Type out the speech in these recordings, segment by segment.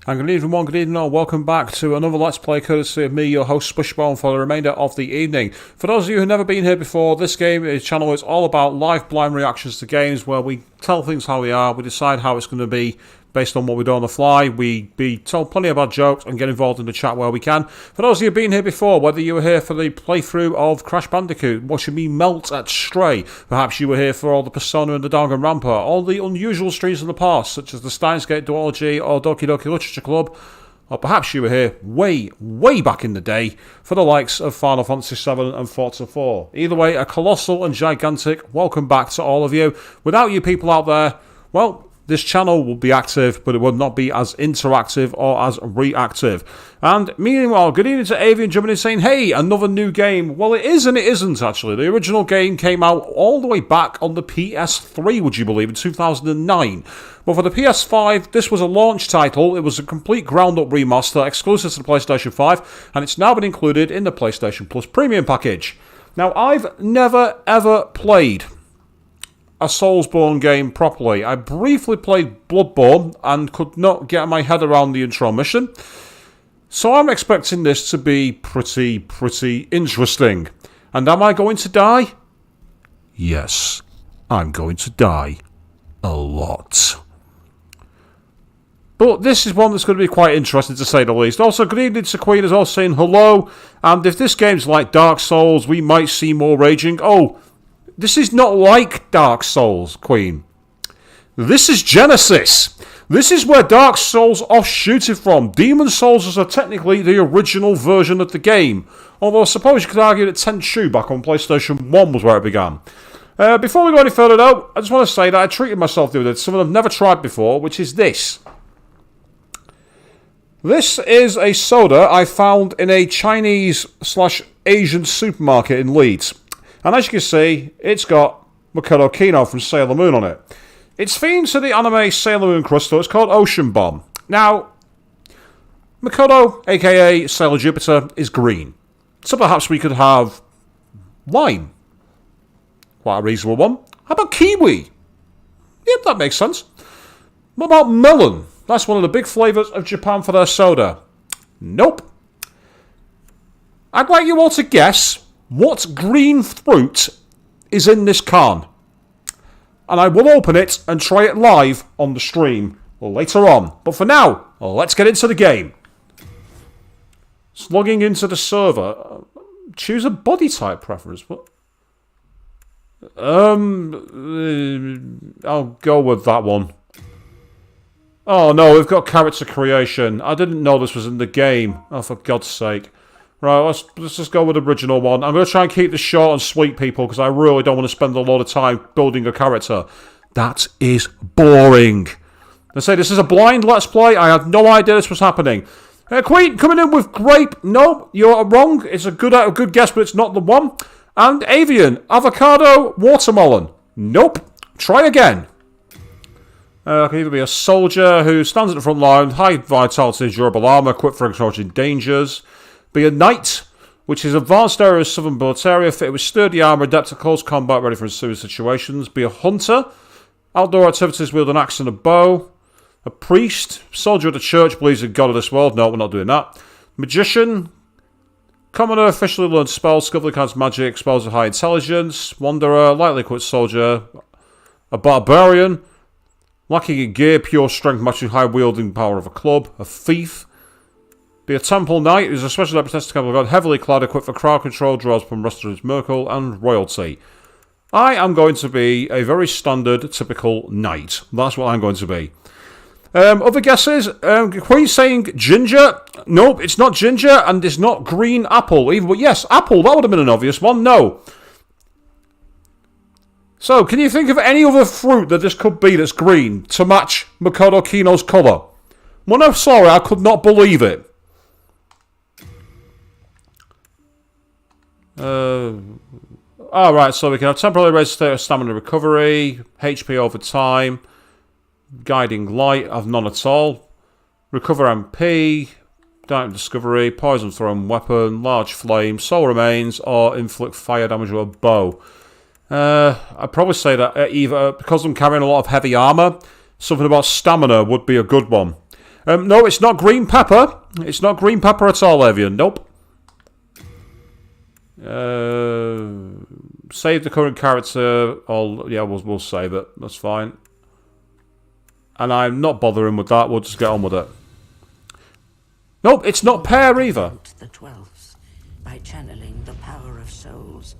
And good evening, good evening all. Welcome back to another Let's Play courtesy of me, your host Soulsborne, for the remainder of the evening. For those of you who've never been here before, this channel is all about live blind reactions to games where we tell things how they are, we decide how it's going to be based on what we do on the fly. We be told plenty about jokes and get involved in the chat where we can. For those of you who've been here before, whether you were here for the playthrough of Crash Bandicoot, watching me melt at Stray, perhaps you were here for all the Persona and the Danganronpa, all the unusual streams in the past, such as the Steins Gate Duology or Doki Doki Literature Club, or perhaps you were here way back in the day for the likes of Final Fantasy VII and Forza 4. Either way, a colossal and gigantic welcome back to all of you. Without you people out there, well, this channel will be active, but it will not be as interactive or as reactive. And meanwhile, good evening to Avian jumping in saying, hey, another new game. Well, it is and it isn't, actually. The original game came out all the way back on the PS3, would you believe, in 2009. But for the PS5, this was a launch title. It was a complete ground-up remaster, exclusive to the PlayStation 5, and it's now been included in the PlayStation Plus Premium package. Now, I've never, ever played a Soulsborne game properly. I briefly played Bloodborne and could not get my head around the intro mission. So I'm expecting this to be pretty interesting. And am I going to die? Yes, I'm going to die a lot. But this is one that's going to be quite interesting, to say the least. Also, good evening to Queen as well, saying hello. And if this game's like Dark Souls, we might see more raging. Oh, this is not like Dark Souls, Queen. This is Genesis. This is where Dark Souls offshooted from. Demon Souls are technically the original version of the game. Although I suppose you could argue that Tenchu back on PlayStation 1 was where it began. Before we go any further though, I just want to say that I treated myself the other day to something I've never tried before, which is this. This is a soda I found in a Chinese/Asian supermarket in Leeds. And as you can see, it's got Makoto Kino from Sailor Moon on it. It's themed to the anime Sailor Moon crystal. It's called Ocean Bomb. Now, Makoto, aka Sailor Jupiter, is green. So perhaps we could have lime. Quite a reasonable one. How about kiwi? Yep, that makes sense. What about melon? That's one of the big flavours of Japan for their soda. Nope. I'd like you all to guess what green fruit is in this can. And I will open it and try it live on the stream later on. But for now, let's get into the game. Logging into the server. Choose a body type preference. I'll go with that one. Oh no, we've got character creation. I didn't know this was in the game. Oh, for God's sake. Right, let's just go with the original one. I'm going to try and keep this short and sweet, people, because I really don't want to spend a lot of time building a character. That is boring. They say this is a blind Let's Play. I had no idea this was happening. Queen, coming in with grape. No, you're wrong. It's a good guess, but it's not the one. And Avian, avocado, watermelon. Nope. Try again. Can either be a soldier who stands at the front line, high vitality, durable armor, equipped for approaching dangers. Be a knight, which is advanced area of southern bullet area, fitted with sturdy armor, adept at close combat, ready for serious situations. Be a hunter, outdoor activities, wield an axe and a bow. A priest, soldier of the church, believes in God of this world. No, we're not doing that. Magician, commoner, officially learned spells, skillfully kinds magic, exposed with high intelligence. Wanderer, lightly equipped soldier. A barbarian, lacking in gear, pure strength, matching high wielding power of a club. A thief. Be a temple knight, who's a special representative temple god, heavily clad, equipped for crowd control, draws from Restorative Miracle, and royalty. I am going to be a very standard, typical knight. That's what I'm going to be. Other guesses? Queen saying ginger. Nope, it's not ginger, and it's not green apple either. But yes, apple, that would have been an obvious one. No. So, can you think of any other fruit that this could be that's green to match Makoto Kino's colour? When I saw it, I could not believe it. Alright, so we can have temporarily raised state of stamina recovery, HP over time, guiding light, have none at all, recover MP, Diamond Discovery, Poison Thrown Weapon, Large Flame, Soul Remains, or Inflict Fire Damage with a Bow. I'd probably say that either, because I'm carrying a lot of heavy armour, something about stamina would be a good one. No, it's not green pepper. It's not green pepper at all, Avian. Nope. Save the current character. Yeah, we'll save it. That's fine. And I'm not bothering with that. We'll just get on with it. Nope, it's not pear either. The 12th, by channeling the power of souls,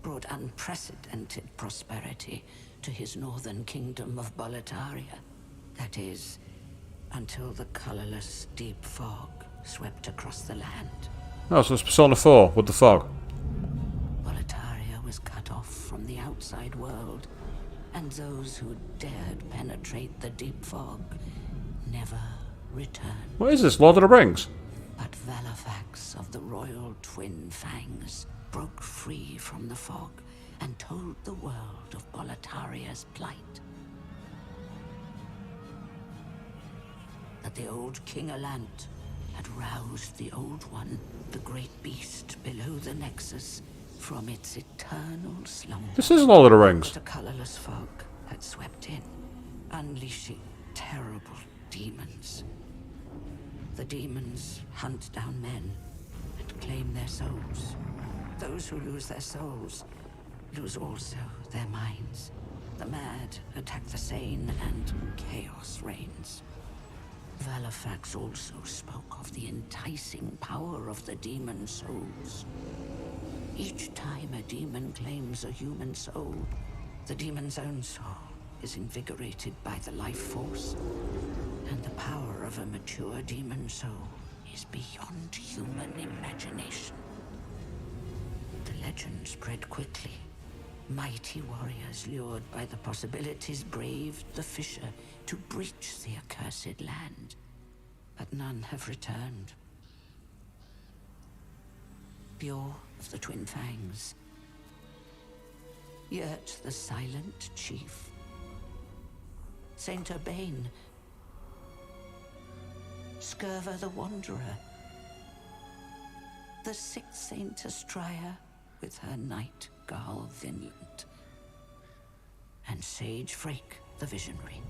brought unprecedented prosperity to his northern kingdom of Boletaria. That is, until the colorless deep fog swept across the land. Oh, so it's Persona 4 with the fog. Boletaria was cut off from the outside world, and those who dared penetrate the deep fog never returned. What is this, Lord of the Rings? But Valifax of the royal twin fangs broke free from the fog and told the world of Boletaria's plight. That the old King Alant had roused the Old One, the great beast below the Nexus, from its eternal slumber. This is Lord of the Rings. But a colorless fog had swept in, unleashing terrible demons. The demons hunt down men and claim their souls. Those who lose their souls lose also their minds. The mad attack the sane, and chaos reigns. Valifax also spoke of the enticing power of the demon souls. Each time a demon claims a human soul, the demon's own soul is invigorated by the life force, and the power of a mature demon soul is beyond human imagination. The legend spread quickly. Mighty warriors lured by the possibilities braved the fissure to breach the accursed land, but none have returned. Pure of the Twin Fangs, Yurt the Silent Chief, Saint Urbane, Scurva the Wanderer, the sixth Saint Astraea with her night Garl Vinland, and Sage Frake the Visionary.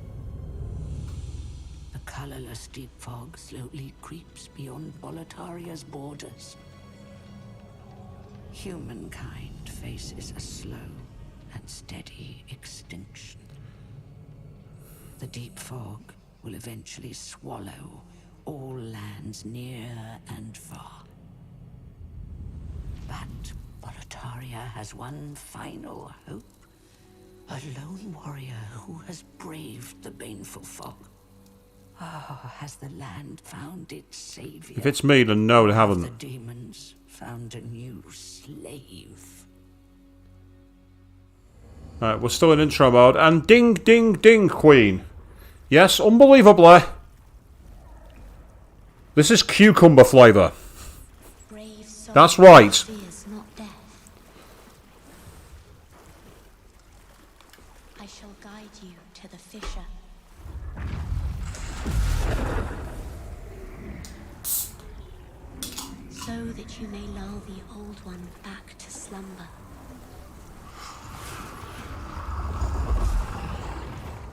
The colorless deep fog slowly creeps beyond Boletaria's borders. Humankind faces a slow and steady extinction. The deep fog will eventually swallow all lands near and far. But Boletaria has one final hope. A lone warrior who has braved the baneful fog. Oh, has the land found its savior? If it's me, then no, they haven't. The demons found a new slave. Right, we're still in intro mode, and ding, ding, ding, Queen. Yes, unbelievably. This is cucumber flavour. That's right. I shall guide you to the fissure. So that you may lull the old one back to slumber.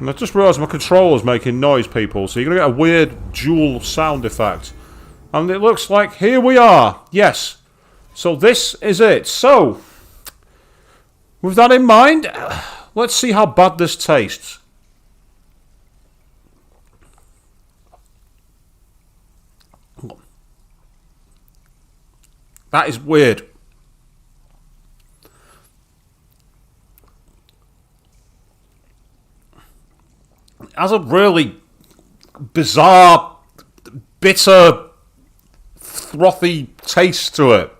And I just realised my controller's making noise, people, so you're going to get a weird dual sound effect. And it looks like, here we are. Yes. So this is it. So, with that in mind, let's see how bad this tastes. That is weird. It has a really bizarre, bitter, frothy taste to it.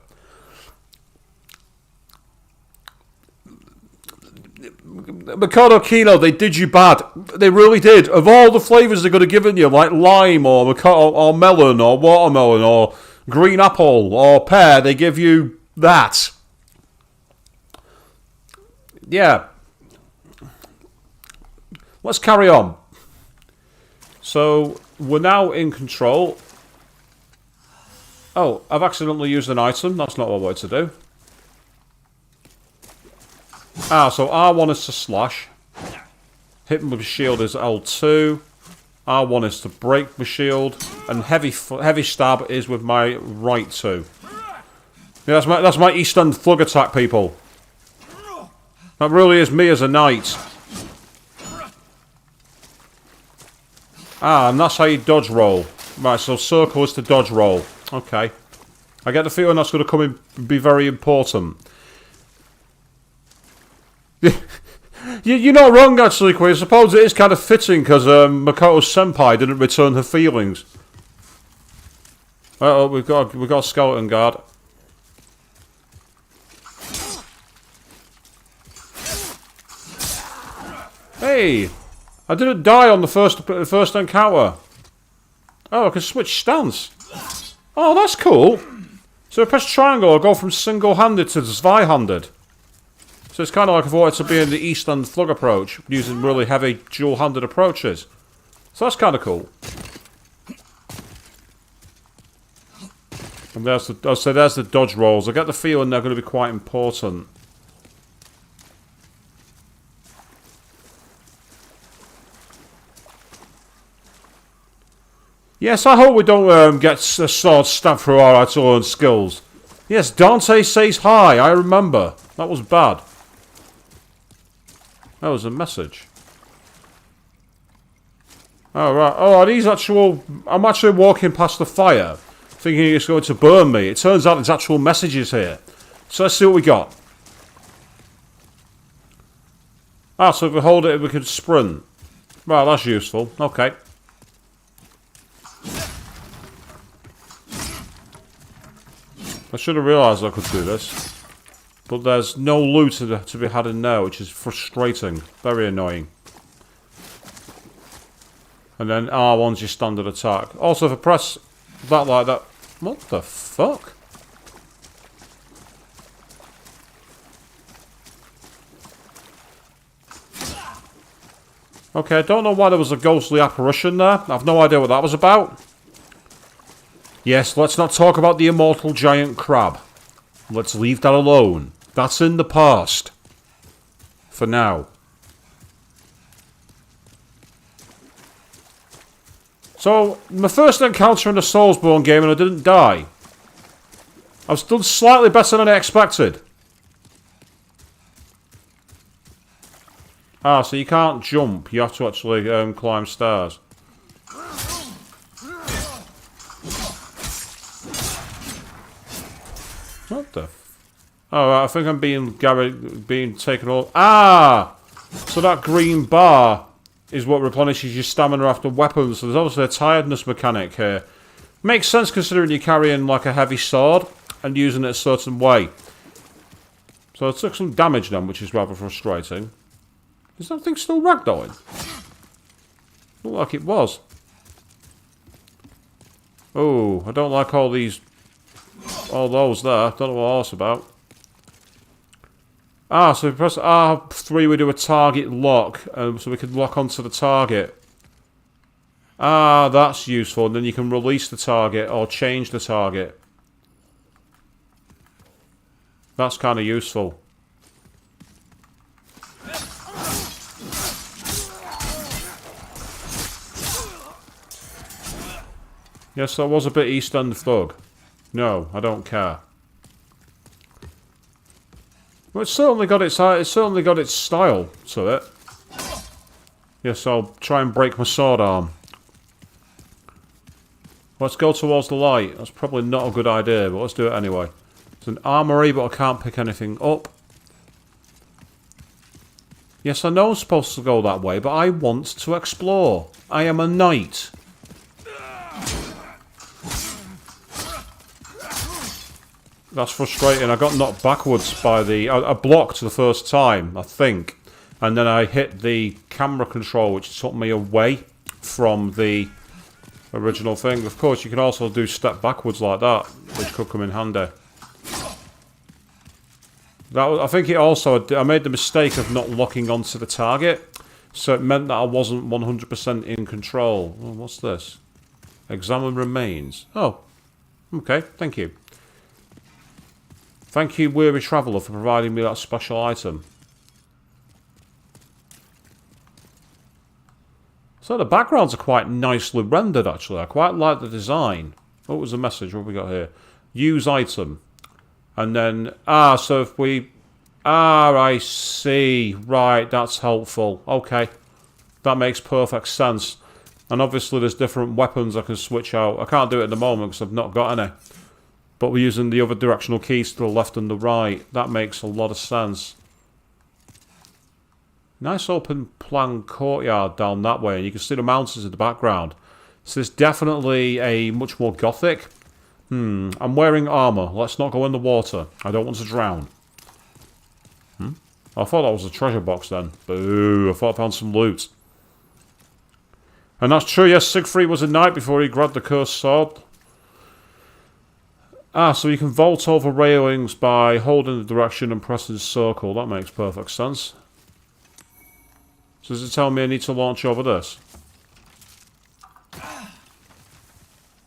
Mikado Kino, they did you bad. They really did. Of all the flavours they could have given you, like lime or melon or watermelon or green apple or pear, they give you that. Yeah. Let's carry on. So, we're now in control. Oh, I've accidentally used an item. That's not what I wanted to do. Ah, so R1 is to slash. Hit him with a shield is L2. R1 is to break my shield, and heavy stab is with my right 2. Yeah, that's my East End Thug attack, people. That really is me as a knight. Ah, and that's how you dodge roll. Right, so circle is to dodge roll. Okay. I get the feeling that's going to come in, be very important. You're not wrong, actually, Queen. I suppose it is kind of fitting because Makoto Senpai didn't return her feelings. Oh, we've got a skeleton guard. Hey, I didn't die on the first encounter. Oh, I can switch stance. Oh, that's cool. So I press triangle, I go from single-handed to zwei-handed. So it's kind of like if I wanted to be in the East End Thug approach, using really heavy dual-handed approaches. So that's kind of cool. And there's the dodge rolls. I get the feeling they're going to be quite important. Yes, I hope we don't get a sword stabbed through our own skills. Yes, Dante says hi, I remember. That was bad. That was a message. Oh, right. Oh, are these actual... I'm actually walking past the fire, thinking it's going to burn me. It turns out there's actual messages here. So let's see what we got. Ah, so if we hold it, we can sprint. Right, that's useful. Okay. I should have realised I could do this. But there's no loot to be had in there, which is frustrating. Very annoying. And then R1's your standard attack. Also, if I press that like that... What the fuck? Okay, I don't know why there was a ghostly apparition there. I have no idea what that was about. Yes, let's not talk about the immortal giant crab. Let's leave that alone. That's in the past. For now. So, my first encounter in the Soulsborne game and I didn't die. I was done slightly better than I expected. Ah, so you can't jump. You have to actually climb stairs. What the... Oh, right, I think I'm being taken all... Ah! So that green bar is what replenishes your stamina after weapons. So there's obviously a tiredness mechanic here. Makes sense considering you're carrying like a heavy sword and using it a certain way. So I took some damage then, which is rather frustrating. Is that thing still ragdolling? Looked like it was. Oh, I don't like all these... All those there. Don't know what that's about. Ah, so if we press R3 we do a target lock. So we can lock onto the target. Ah, that's useful. And then you can release the target or change the target. That's kind of useful. Yes, that was a bit East End Thug. No, I don't care. Well, it's certainly got its style to it. Yes, I'll try and break my sword arm. Let's go towards the light. That's probably not a good idea, but let's do it anyway. It's an armory, but I can't pick anything up. Yes, I know I'm supposed to go that way, but I want to explore. I am a knight. That's frustrating. I got knocked backwards by the... I blocked the first time, I think. And then I hit the camera control, which took me away from the original thing. Of course, you can also do step backwards like that, which could come in handy. I think it also... I made the mistake of not locking onto the target. So it meant that I wasn't 100% in control. Oh, what's this? Examine remains. Oh. Okay, thank you. Thank you, Weary Traveller, for providing me that special item. So So the backgrounds are quite nicely rendered, actually. I quite like the design. What was the message? What have we got here? Use item. And then, so if we... I see. Right, that's helpful. Okay. That makes perfect sense. And obviously there's different weapons I can switch out. I can't do it at the moment because I've not got any. But we're using the other directional keys to the left and the right. That makes a lot of sense. Nice open plan courtyard down that way. And you can see the mountains in the background. So it's definitely a much more gothic. I'm wearing armour. Let's not go in the water. I don't want to drown. I thought that was a treasure box then. Boo, I thought I found some loot. And that's true, yes, Siegfried was a knight before he grabbed the cursed sword. So you can vault over railings by holding the direction and pressing circle. That makes perfect sense. So does it tell me I need to launch over this?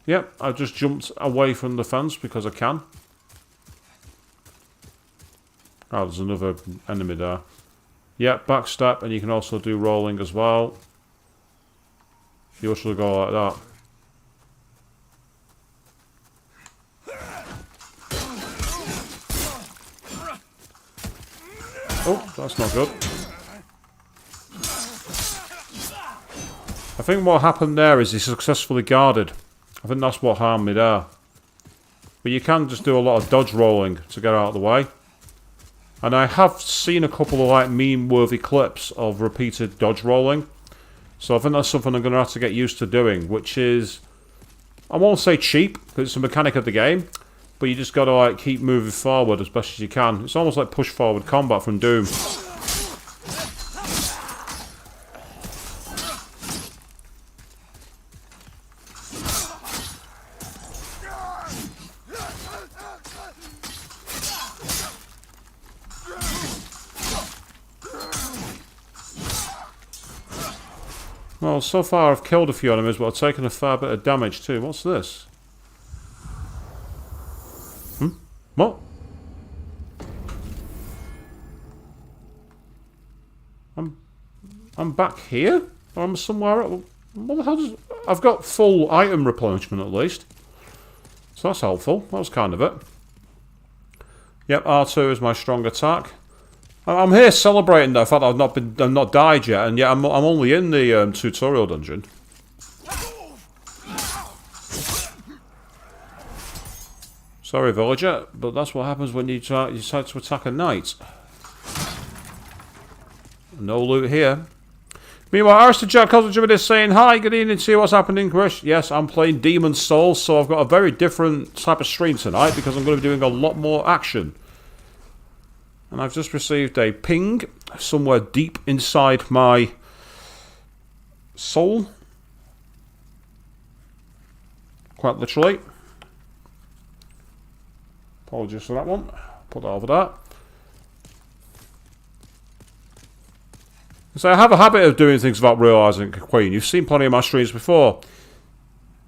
Yep, I just jumped away from the fence because I can. Oh, there's another enemy there. Yep, back step, and you can also do rolling as well. You should go like that. Oh, that's not good. I think what happened there is he successfully guarded. I think that's what harmed me there. But you can just do a lot of dodge rolling to get out of the way. And I have seen a couple of like meme-worthy clips of repeated dodge rolling. So I think that's something I'm going to have to get used to doing, which is... I won't say cheap, because it's a mechanic of the game. But you just got to like keep moving forward as best as you can. It's almost like push-forward combat from Doom. Well, so far I've killed a few enemies, but I've taken a fair bit of damage too. What's this? What? I'm back here? Or I'm somewhere else? What the hell does... I've got full item replenishment at least. So that's helpful. That was kind of it. Yep, R2 is my strong attack. I'm here celebrating the fact that I've not died yet, and yet I'm only in the tutorial dungeon. Sorry, villager, but that's what happens when you decide to attack a knight. No loot here. Meanwhile, Aristotle Jack Cosmic is saying, hi, good evening to you, what's happening, Chris? Yes, I'm playing Demon's Souls, so I've got a very different type of stream tonight, because I'm going to be doing a lot more action. And I've just received a ping somewhere deep inside my soul. Quite literally. Apologies for that one. Put that over there. So I have a habit of doing things without realising, Queen. You've seen plenty of my streams before.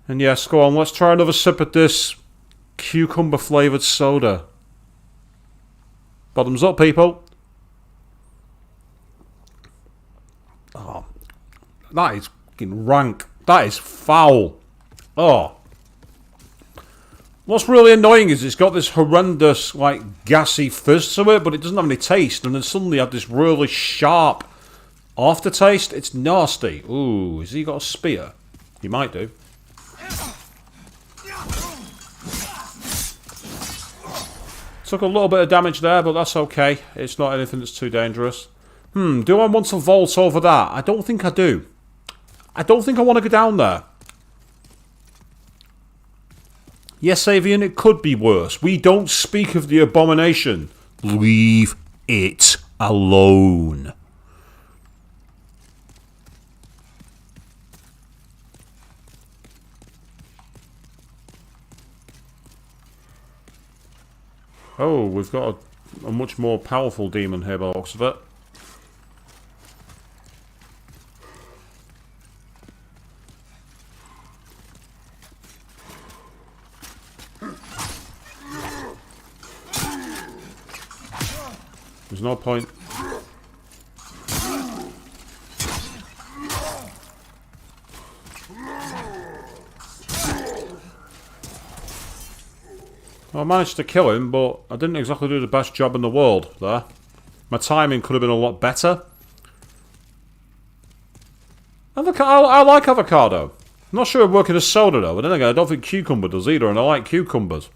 And yes, go on, let's try another sip at this cucumber flavoured soda. Bottoms up, people. Oh, that is fucking rank. That is foul. Oh. What's really annoying is it's got this horrendous, like, gassy fizz to it, but it doesn't have any taste. And then suddenly you have this really sharp aftertaste. It's nasty. Ooh, has he got a spear? He might do. Took a little bit of damage there, but that's okay. It's not anything that's too dangerous. Do I want to vault over that? I don't think I do. I don't think I want to go down there. Yes, Avian, it could be worse. We don't speak of the abomination. Leave it alone. Oh, we've got a much more powerful demon here by the looks of it. There's no point. Well, I managed to kill him, but I didn't exactly do the best job in the world there. My timing could have been a lot better. I like avocado. I'm not sure it'd work in a soda though, but then again, I don't think cucumber does either, and I like cucumbers.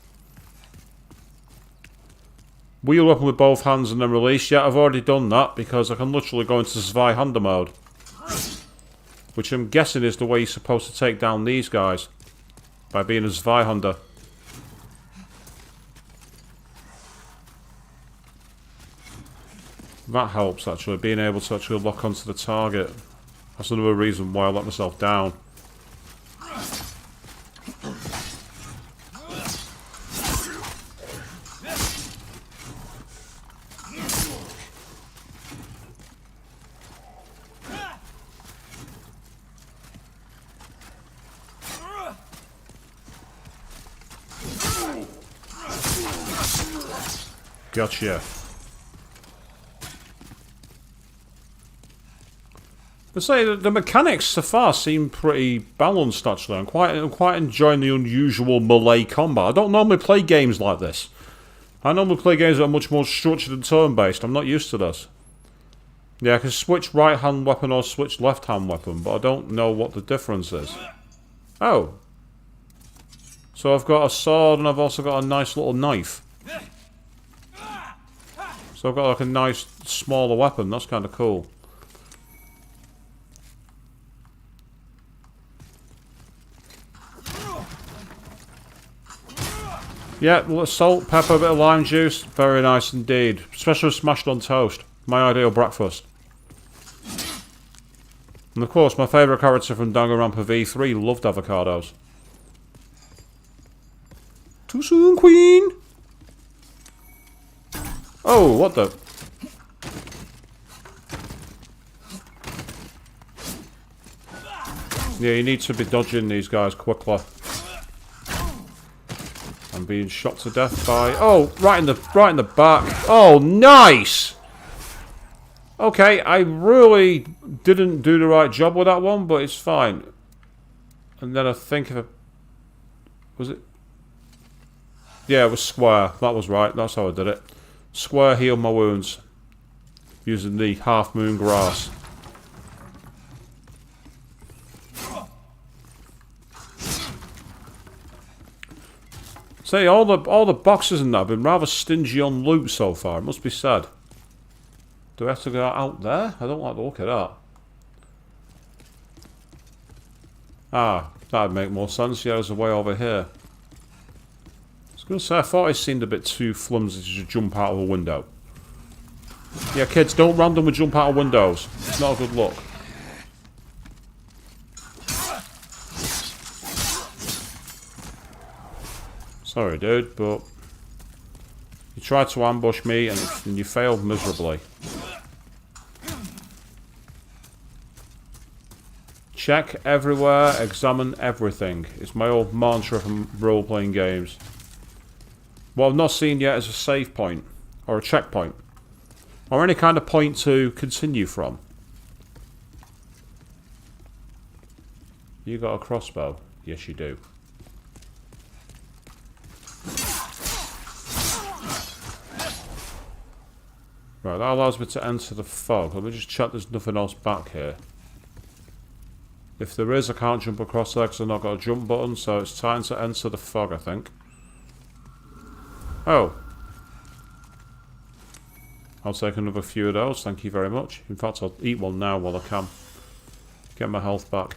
Wheel weapon with both hands and then release. Yeah, I've already done that because I can literally go into Zweihander mode. Which I'm guessing is the way you're supposed to take down these guys. By being a Zweihander. That helps actually, being able to actually lock onto the target. That's another reason why I let myself down. Gotcha. I say that the mechanics so far seem pretty balanced actually. I'm quite enjoying the unusual melee combat. I don't normally play games like this. I normally play games that are much more structured and turn-based. I'm not used to this. Yeah, I can switch right-hand weapon or switch left-hand weapon, but I don't know what the difference is. Oh. So I've got a sword and I've also got a nice little knife. So I've got like a nice smaller weapon. That's kind of cool. Yeah, well, salt, pepper, a bit of lime juice. Very nice indeed. Especially smashed on toast. My ideal breakfast. And of course, my favourite character from Danganronpa V3 loved avocados. Too soon, Queen! Oh, what the... Yeah, you need to be dodging these guys quickly. I'm being shot to death by... Oh, right in the back. Oh, nice! Okay, I really didn't do the right job with that one, but it's fine. And then I think of a... Was it? Yeah, it was square. That was right. That's how I did it. Square heal my wounds. Using the half moon grass. Say, all the boxes in that have been rather stingy on loot so far, it must be said. Do I have to go out there? I don't like the look of that. Ah, that'd make more sense. Yeah, there's a way over here. I was going to say, I thought it seemed a bit too flimsy to just jump out of a window. Yeah, kids, don't randomly jump out of windows. It's not a good look. Sorry, dude, but you tried to ambush me and you failed miserably. Check everywhere, examine everything. It's my old mantra from role-playing games. What I've not seen yet is a save point, or a checkpoint, or any kind of point to continue from. You got a crossbow? Yes, you do. Right, that allows me to enter the fog. Let me just check there's nothing else back here. If there is, I can't jump across there because I've not got a jump button, so it's time to enter the fog, I think. Oh. I'll take another few of those, thank you very much. In fact, I'll eat one now while I can. Get my health back.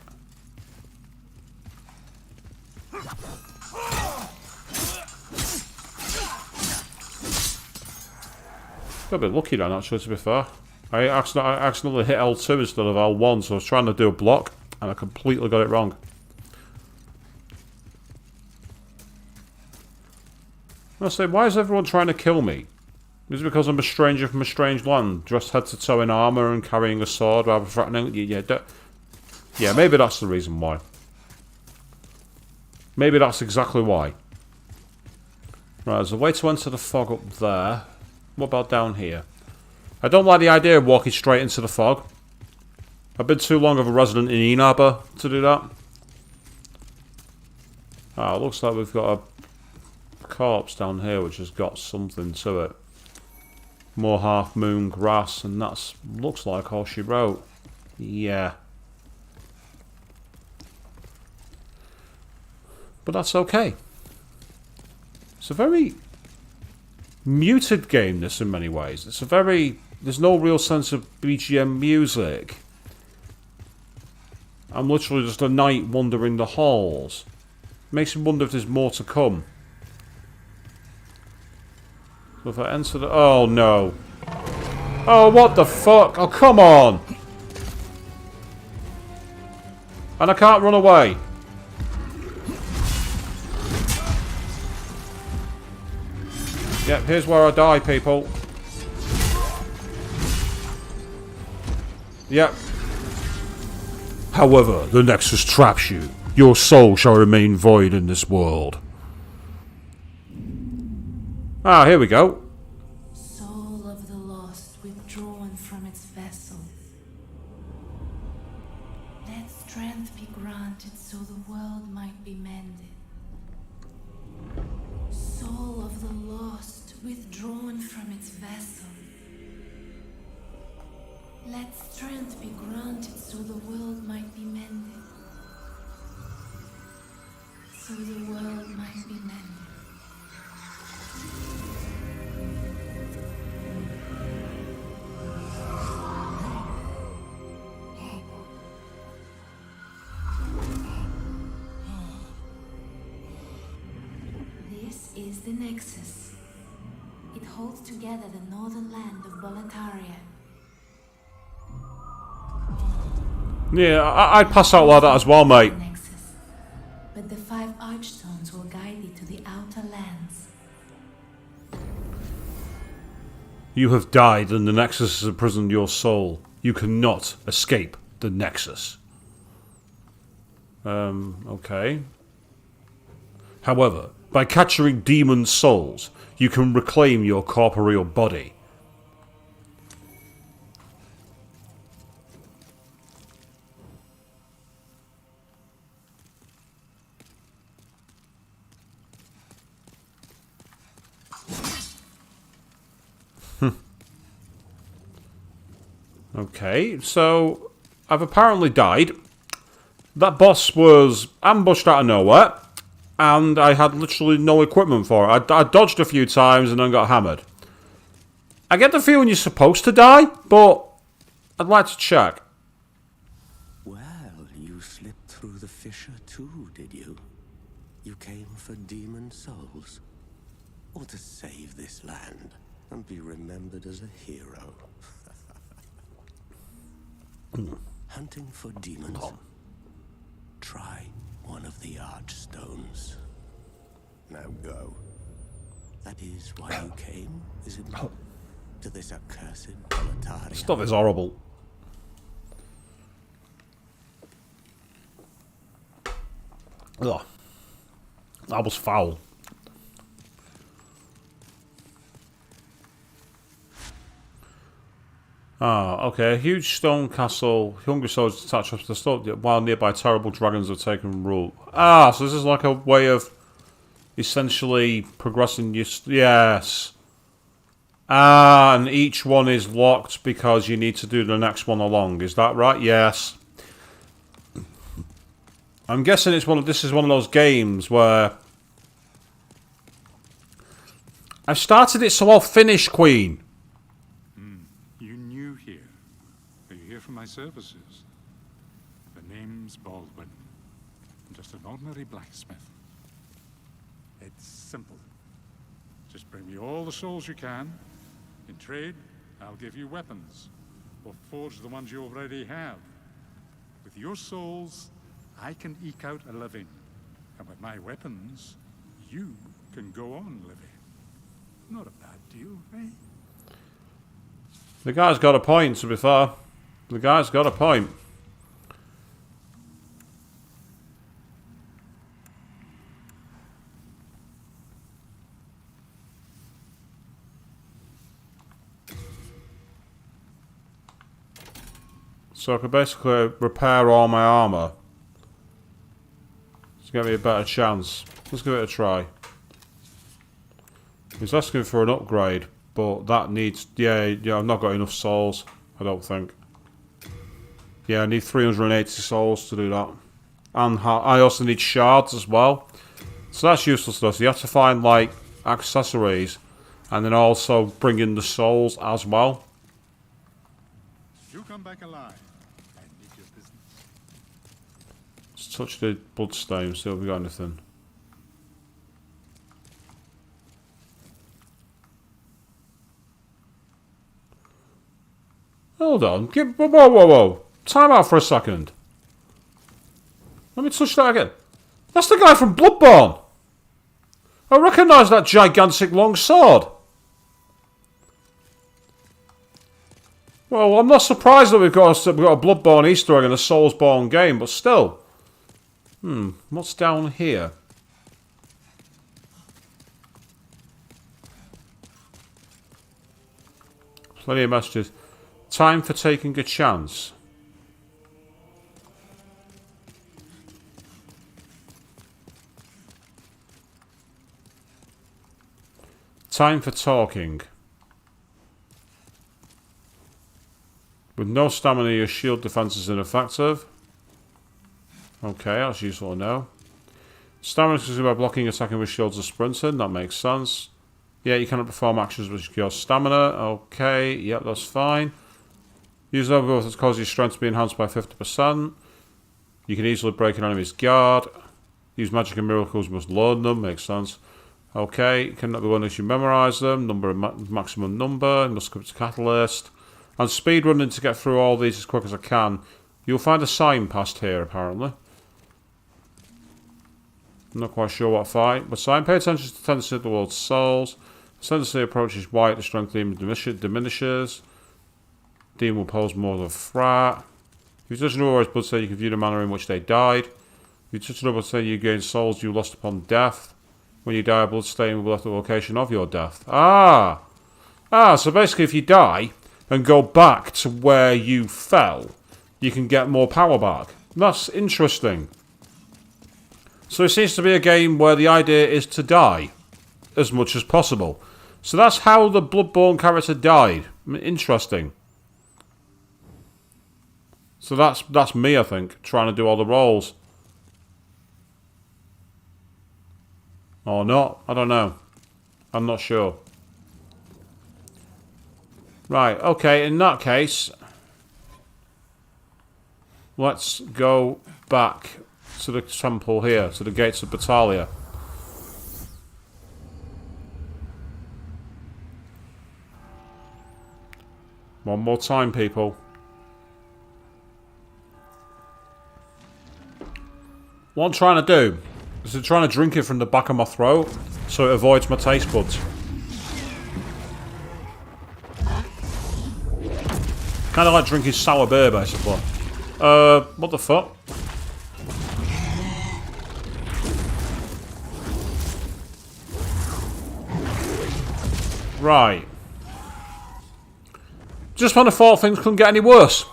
Got a bit lucky then, actually, to be fair. I accidentally hit L2 instead of L1, so I was trying to do a block, and I completely got it wrong. I say, why is everyone trying to kill me? Is it because I'm a stranger from a strange land, dressed head to toe in armour and carrying a sword rather threatening? Yeah, maybe that's the reason why. Maybe that's exactly why. Right, there's a way to enter the fog up there. What about down here? I don't like the idea of walking straight into the fog. I've been too long of a resident in Inaba to do that. Ah, looks like we've got a corpse down here which has got something to it. More half moon grass, and that's looks like all she wrote. Yeah. But that's okay. It's a very muted game, this, in many ways. It's a very... There's no real sense of BGM music. I'm literally just a knight wandering the halls. Makes me wonder if there's more to come. So if I enter the... Oh, no. Oh, what the fuck? Oh, come on! And I can't run away. Yep, here's where I die, people. Yep. However, the Nexus traps you. Your soul shall remain void in this world. Ah, here we go. Soul of the lost withdrawn from its vessel. Let strength be granted so the world might be mended. Soul of the lost withdrawn from its vessel. Let strength be granted so the world might be mended. So the world might be mended. This is the Nexus. It holds together the northern land of Boletaria. Yeah, I'd pass out like that as well, mate. Nexus. But the 5 archstones will guide thee to the outer lands. You have died and the Nexus has imprisoned your soul. You cannot escape the Nexus. Okay. However, by capturing demon souls, you can reclaim your corporeal body. Okay, so I've apparently died. That boss was ambushed out of nowhere, and I had literally no equipment for it. I dodged a few times and then got hammered. I get the feeling you're supposed to die, but I'd like to check. Well, you slipped through the fissure too, did you? You came for demon souls? Or to save this land and be remembered as a hero? Hunting for demons. Try one of the archstones. Now go. That is why you came, is it not? To this accursed Boletaria. Stuff is horrible. Ugh. That was foul. Ah, okay. A huge stone castle. Hungry soldiers attached to the stone while nearby terrible dragons have taken rule. Ah, so this is like a way of essentially progressing your... Yes. Ah, and each one is locked because you need to do the next one along. Is that right? Yes. I'm guessing this is one of those games where... I've started it, so I'll finish, Queen. For my services. The name's Baldwin. I'm just an ordinary blacksmith. It's simple. Just bring me all the souls you can. In trade, I'll give you weapons, or forge the ones you already have. With your souls, I can eke out a living. And with my weapons, you can go on living. Not a bad deal, eh? The guy's got a point, to be fair. The guy's got a point. So I could basically repair all my armor to give me a better chance. Let's give it a try. He's asking for an upgrade, but that needs... Yeah, I've not got enough souls, I don't think. Yeah, I need 380 souls to do that. And I also need shards as well. So that's useless stuff. So you have to find, like, accessories. And then also bring in the souls as well. You come back alive. I need your business. Let's touch the bloodstain, see if we got anything. Hold on. Whoa. Time out for a second. Let me touch that again. That's the guy from Bloodborne. I recognise that gigantic long sword. Well, I'm not surprised that we've got a Bloodborne Easter egg in a Soulsborne game, but still. What's down here? Plenty of messages. Time for taking a chance. Time for talking. With no stamina, your shield defense is ineffective. Okay, that's useful to know. Stamina is by blocking, attacking with shields or sprinting. That makes sense. Yeah, you cannot perform actions with your stamina. Okay, yep, that's fine. Use overgrowth that causes your strength to be enhanced by 50%. You can easily break an enemy's guard. Use magic and miracles, must learn them. Makes sense. Okay, cannot be won unless you memorise them. Maximum number. Must come to catalyst. And speed running to get through all these as quick as I can. You'll find a sign past here, apparently. I'm not quite sure what fight. But sign, pay attention to the tendency of the world's souls. As tendency approaches white, the strength demon diminishes. Demon will pose more of a threat. If you touch another warrior's blood stain, you can view the manner in which they died. If you touch another blood stain, you gain souls you lost upon death. When you die, a blood stain will be left at the location of your death. So basically if you die and go back to where you fell, you can get more power back. That's interesting. So it seems to be a game where the idea is to die as much as possible. So that's how the Bloodborne character died. Interesting. So that's me, I think, trying to do all the roles. Or not. I don't know. I'm not sure. Right, okay, in that case, let's go back to the temple here, to the gates of Battalia. One more time, people. What I'm trying to do is I'm trying to drink it from the back of my throat so it avoids my taste buds. Kind of like drinking sour beer, basically. What the fuck? Right. Just when I thought things couldn't get any worse.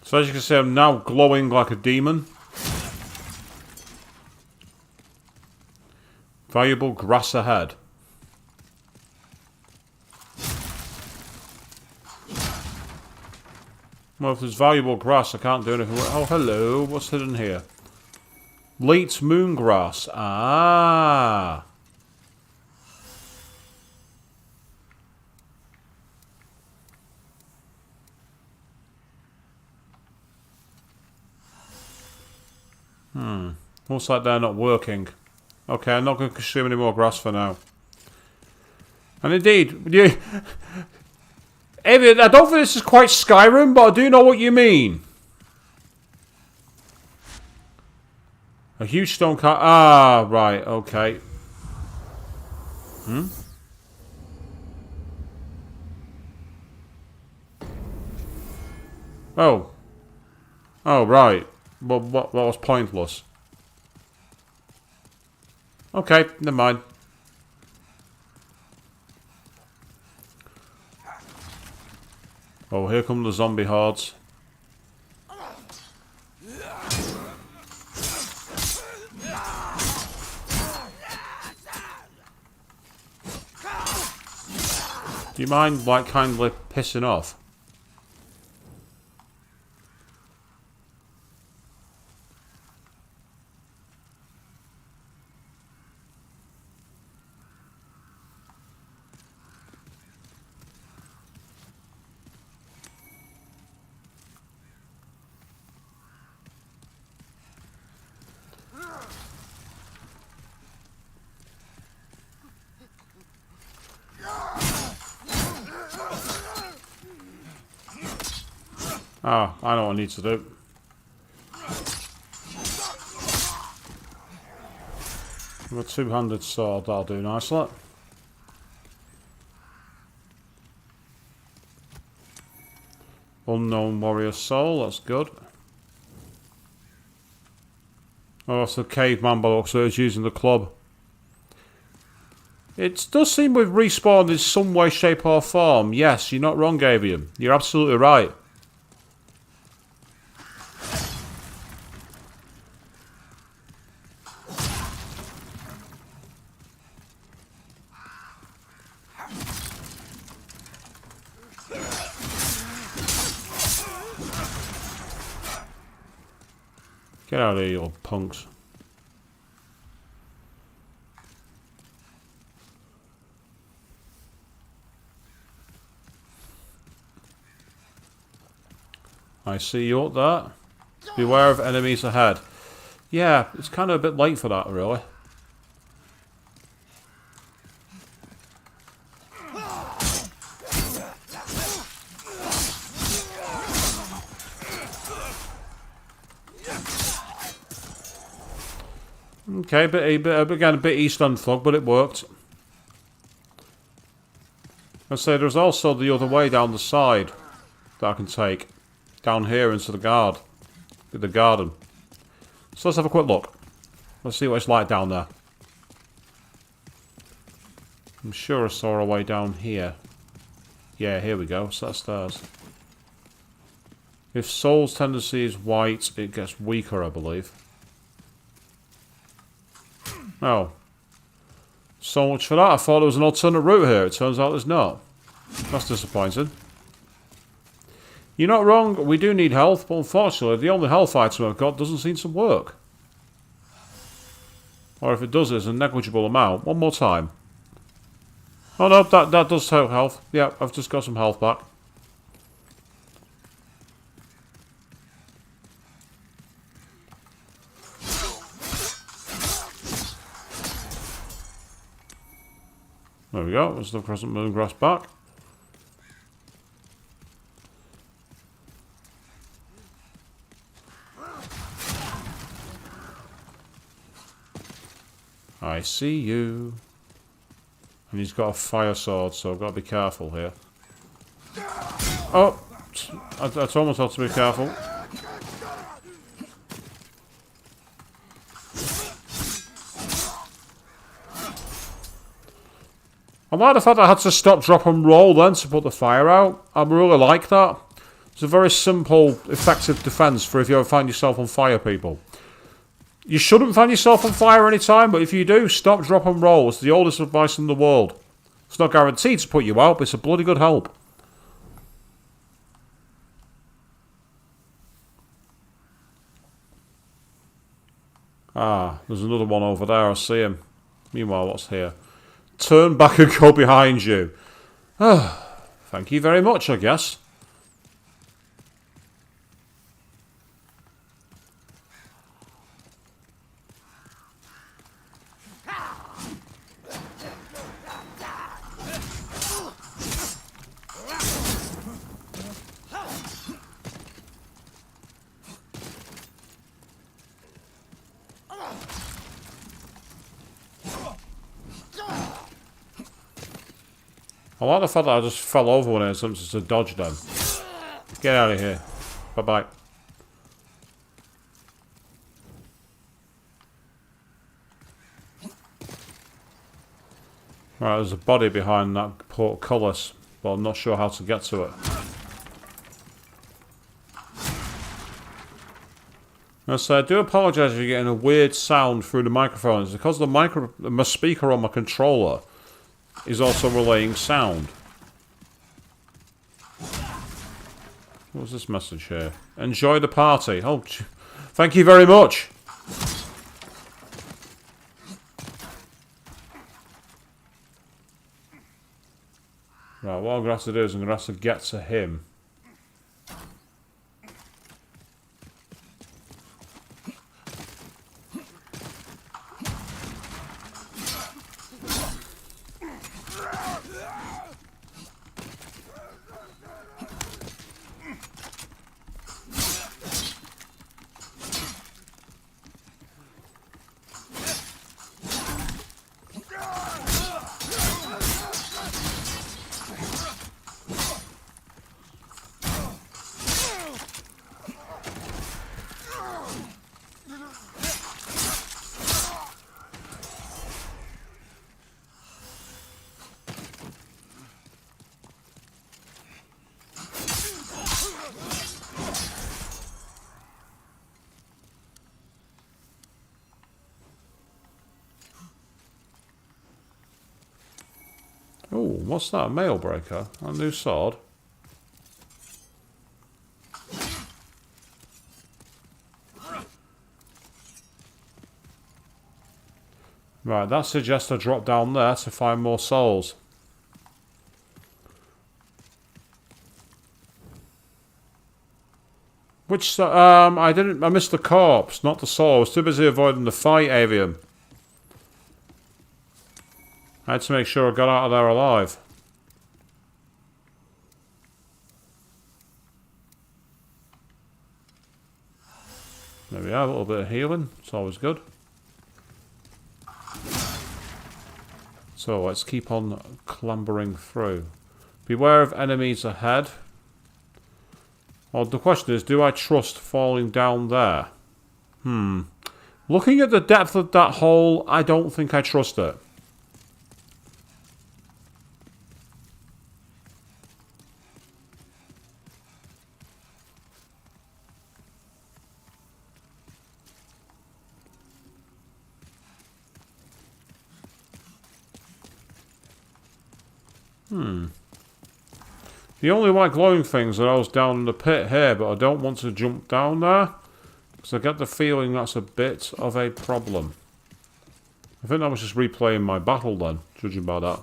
So as you can see, I'm now glowing like a demon. Valuable grass ahead. Well, if there's valuable grass, I can't do anything with it. Oh, hello. What's hidden here? Late moongrass. Ah. Looks like they're not working. Okay, I'm not going to consume any more grass for now. And indeed, Evan, I don't think this is quite Skyrim, but I do know what you mean. A huge stone car. Ah, right, okay. Oh. Oh, right. Well, what was pointless. Okay, never mind. Oh, here come the zombie hordes. you mind, like, kindly pissing off? Ah, I know what I need to do. With a two-handed sword, that'll do nicely. Unknown warrior soul, that's good. Oh, that's the caveman by the looks of it, who's using the club. It does seem we've respawned in some way, shape or form. Yes, you're not wrong, Gavian. You're absolutely right. Get out of here, you little punks. I see you up there. Beware of enemies ahead. Yeah, it's kind of a bit late for that, really. Okay, again, a bit East End thug, but it worked. I say there's also the other way down the side that I can take. Down here into the garden. So let's have a quick look. Let's see what it's like down there. I'm sure I saw a way down here. Yeah, here we go. So that's stairs. If Soul's tendency is white, it gets weaker, I believe. Oh. So much for that. I thought there was an alternate route here. It turns out there's not. That's disappointing. You're not wrong. We do need health, but unfortunately, the only health item I've got doesn't seem to work. Or if it does, it's a negligible amount. One more time. Oh no, that does help health. Yeah, I've just got some health back. There we go. There's the crescent moon grass back. I see you. And he's got a fire sword, so I've got to be careful here. Oh! I almost have to be careful. I like the fact I had to stop, drop and roll then to put the fire out. I really like that. It's a very simple, effective defense for if you ever find yourself on fire, people. You shouldn't find yourself on fire anytime, but if you do, stop, drop and roll. It's the oldest advice in the world. It's not guaranteed to put you out, but it's a bloody good help. Ah, there's another one over there. I see him. Meanwhile, what's here? Turn back and go behind you. Ah, thank you very much, I guess. I like the fact that I just fell over when I attempted to dodge them. Get out of here. Bye-bye. Right, there's a body behind that portcullis, but I'm not sure how to get to it. So I do apologise if you're getting a weird sound through the microphone. It's because my speaker on my controller is also relaying sound. What was this message here? Enjoy the party. Oh, thank you very much. Right, what I'm going to have to do is I'm going to have to get to him. Oh, what's that? A mail breaker? A new sword? Right, that suggests I drop down there to find more souls. Which, I missed the corpse, not the soul. I was too busy avoiding the fight, Avian. I had to make sure I got out of there alive. There we are, a little bit of healing. It's always good. So let's keep on clambering through. Beware of enemies ahead. Well, the question is, do I trust falling down there? Looking at the depth of that hole, I don't think I trust it. The only white glowing things are those down in the pit here, but I don't want to jump down there, because I get the feeling that's a bit of a problem. I think I was just replaying my battle then, judging by that.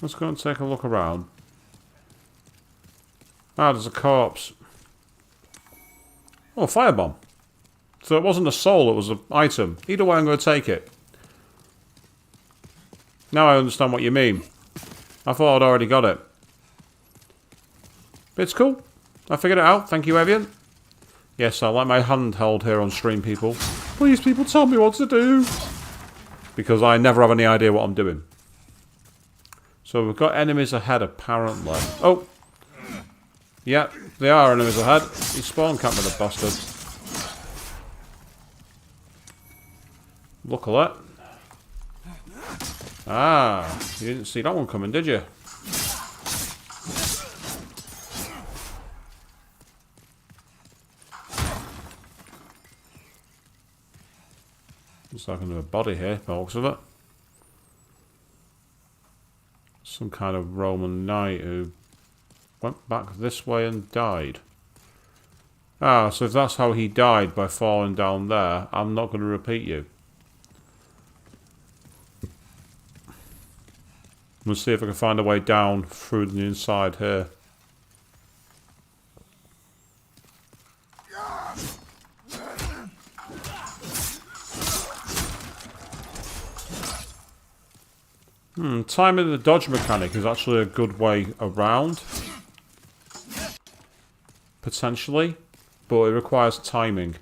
Let's go and take a look around. Ah, there's a corpse. Oh, a firebomb. So it wasn't a soul, it was an item. Either way, I'm going to take it. Now I understand what you mean. I thought I'd already got it. But it's cool. I figured it out. Thank you, Evian. Yes, I like my handheld here on stream, people. Please, people, tell me what to do. Because I never have any idea what I'm doing. So we've got enemies ahead, apparently. Oh! Yeah, they are enemies ahead. He spawn camped with a bastard. Look at that. Ah, you didn't see that one coming, did you? Looks like another body here, by the looks of it. Some kind of Roman knight who went back this way and died. Ah, so if that's how he died, by falling down there, I'm not going to repeat you. We'll see if I can find a way down through the inside here. Timing the dodge mechanic is actually a good way around. Potentially. But it requires timing.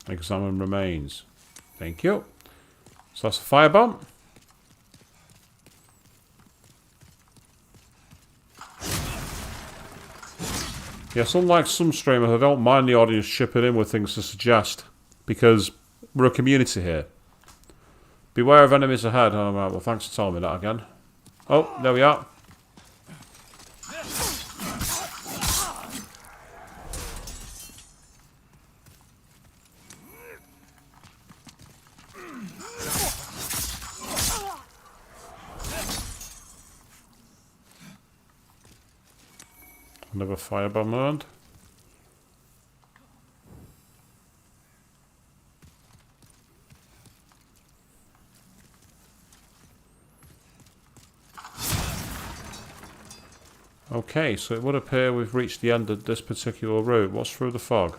Examine remains. Thank you. So that's a firebomb. Yes, unlike some streamers, I don't mind the audience chipping in with things to suggest, because we're a community here. Beware of enemies ahead. Oh, right, well, thanks for telling me that again. Oh, there we are. Another firebomb earned. Okay, so it would appear we've reached the end of this particular route. What's through the fog?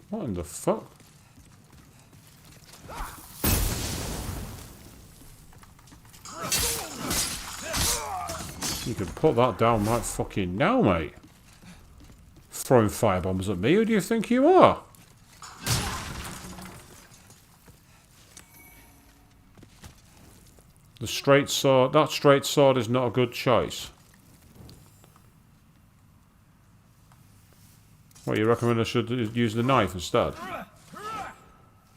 What in the fuck? You can put that down right fucking now, mate. Throwing firebombs at me, who do you think you are? The straight sword, that straight sword is not a good choice. What, you recommend I should use the knife instead?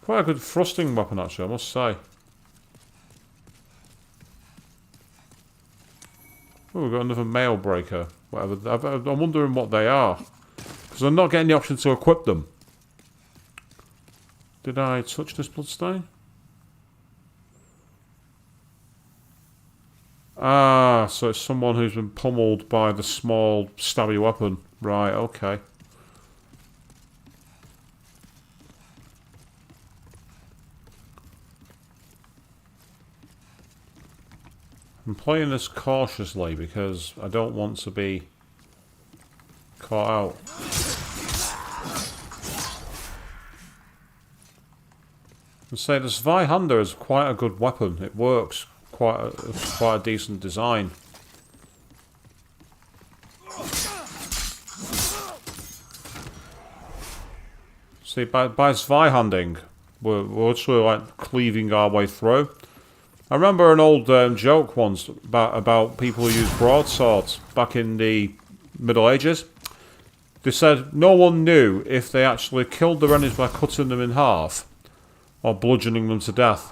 Quite a good thrusting weapon actually, I must say. Oh, we've got another mail breaker. Whatever. I'm wondering what they are. Because I'm not getting the option to equip them. Did I touch this bloodstain? Ah, so it's someone who's been pummeled by the small stabby weapon. Right, okay. I'm playing this cautiously because I don't want to be caught out. And say the Zweihander is quite a good weapon. It works. Quite a decent design. See, by Zweihanding, we're actually like cleaving our way through. I remember an old joke once about people who used broadswords back in the Middle Ages. They said no one knew if they actually killed their enemies by cutting them in half or bludgeoning them to death.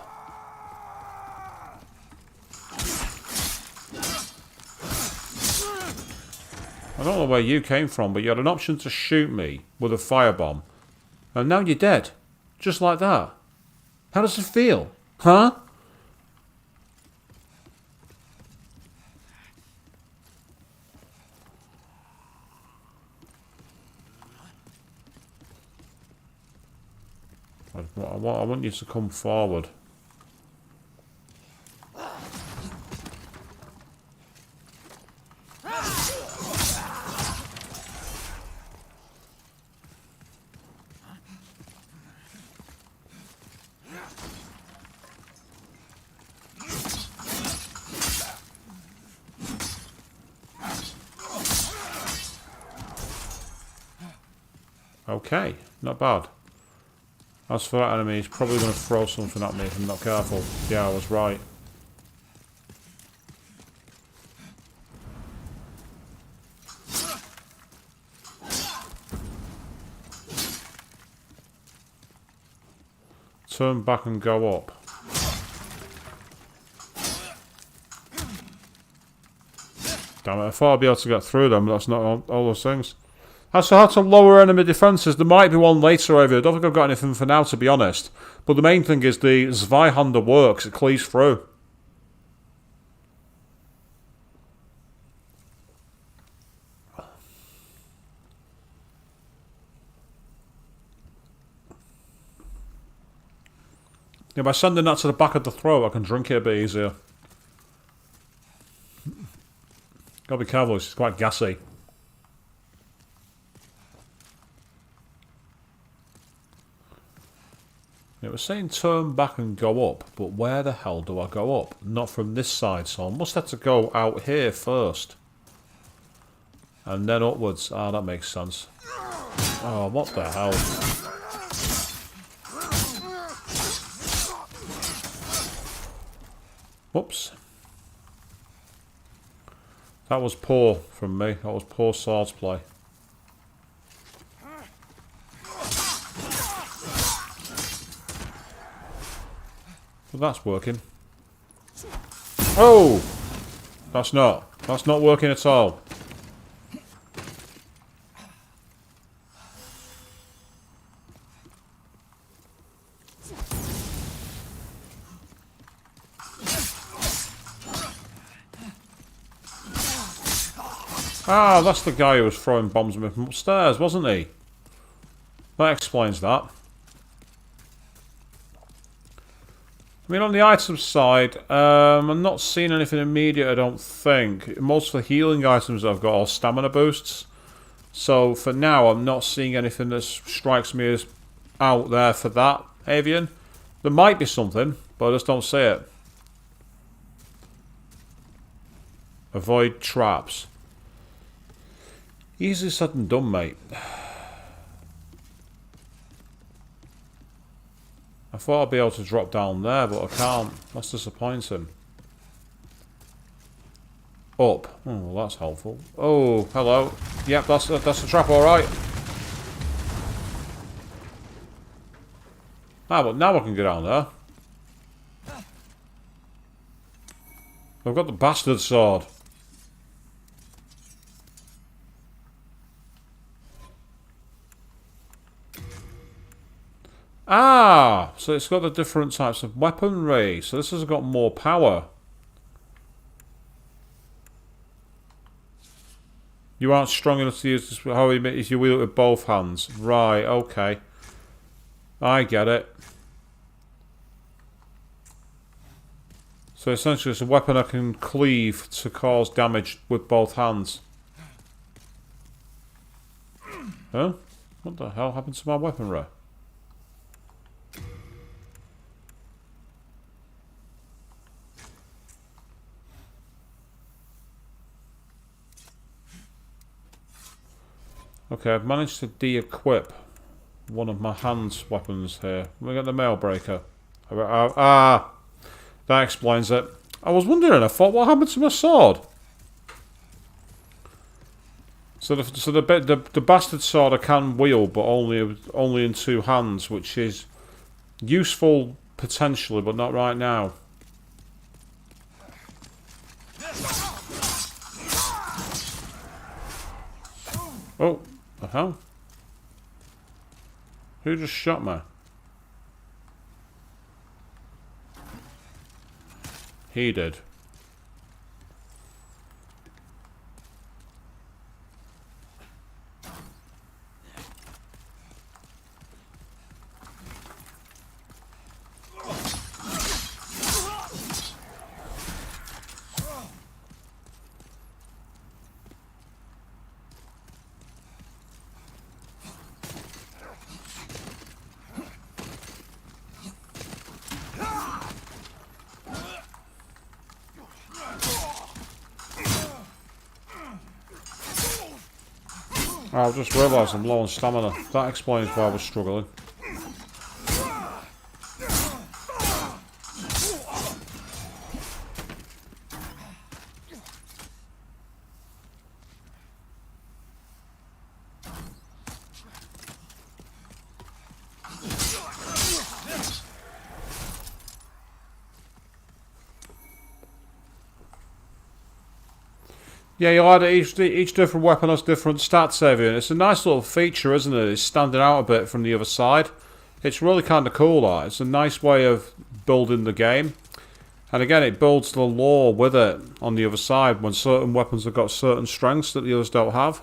I don't know where you came from, but you had an option to shoot me with a firebomb. And now you're dead. Just like that. How does it feel? Huh? I want you to come forward. Okay, not bad. As for that enemy, he's probably going to throw something at me if I'm not careful. Yeah, I was right. Turn back and go up. Damn it, I thought I'd be able to get through them, but that's not all those things. As for how to lower enemy defences, there might be one later over. I don't think I've got anything for now, to be honest. But the main thing is the Zweihander works, it cleaves through. Yeah, by sending that to the back of the throat, I can drink it a bit easier. Gotta be careful, it's quite gassy. It was saying turn back and go up, but where the hell do I go up? Not from this side, so I must have to go out here first. And then upwards. Ah, that makes sense. Oh, what the hell? Whoops. That was poor from me. That was poor swords play. Well, that's working. Oh! That's not. That's not working at all. Ah, that's the guy who was throwing bombs at me from upstairs, wasn't he? That explains that. I mean, on the items side, I'm not seeing anything immediate, I don't think. Most of the healing items I've got are stamina boosts. So, for now, I'm not seeing anything that strikes me as out there for that, Avian. There might be something, but I just don't see it. Avoid traps. Easily said than done, mate. I thought I'd be able to drop down there, but I can't. That's disappointing. Up. Oh, well, that's helpful. Oh, hello. Yep, that's a trap, alright. Ah, but now I can get down there. I've got the bastard sword. Ah, so it's got the different types of weaponry. So this has got more power. You aren't strong enough to use this. How if you wield it with both hands? Right. Okay. I get it. So essentially, it's a weapon I can cleave to cause damage with both hands. Huh? What the hell happened to my weaponry? Okay, I've managed to de-equip one of my hands weapons here. We got the mail breaker. That explains it. I was wondering, I thought, what happened to my sword? So the bastard sword I can wield, but only in two hands, which is useful potentially, but not right now. Oh. The hell? Who just shot me? He did. I just realised I'm low on stamina. That explains why I was struggling. Yeah, you'll add each different weapon has different stats, Avian. It's a nice little feature, isn't it? It's standing out a bit from the other side. It's really kind of cool, that. It's a nice way of building the game. And again, it builds the lore with it on the other side when certain weapons have got certain strengths that the others don't have.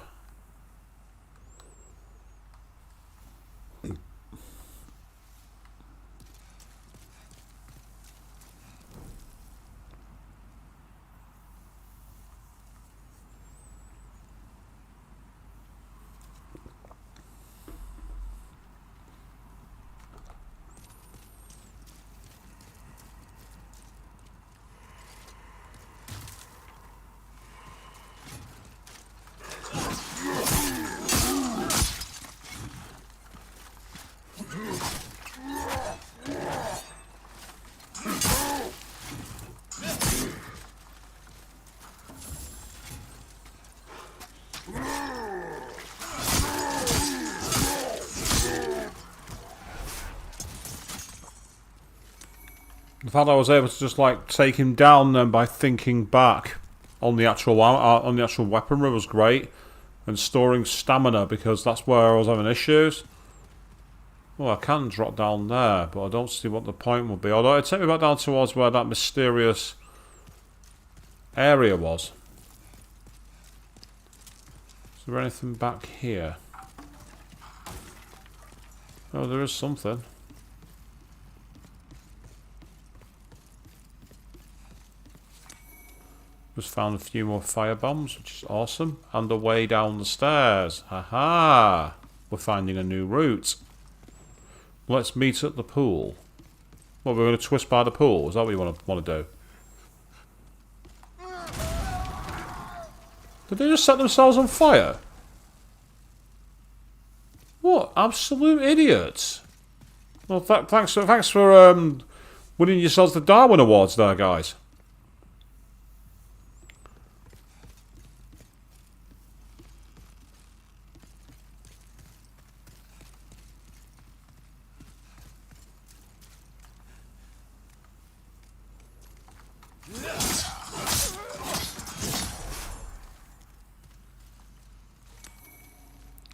The fact that I was able to just like take him down then by thinking back on the actual weaponry was great, and storing stamina because that's where I was having issues. Well, I can drop down there, but I don't see what the point would be. Although it'd take me back down towards where that mysterious area was. Is there anything back here? Oh, there is something. Just found a few more fire bombs, which is awesome. And a way down the stairs. Haha! We're finding a new route. Let's meet at the pool. What, we're going to twist by the pool? Is that what you want to do? Did they just set themselves on fire? What absolute idiots! Well, thanks for winning yourselves the Darwin Awards, there, guys.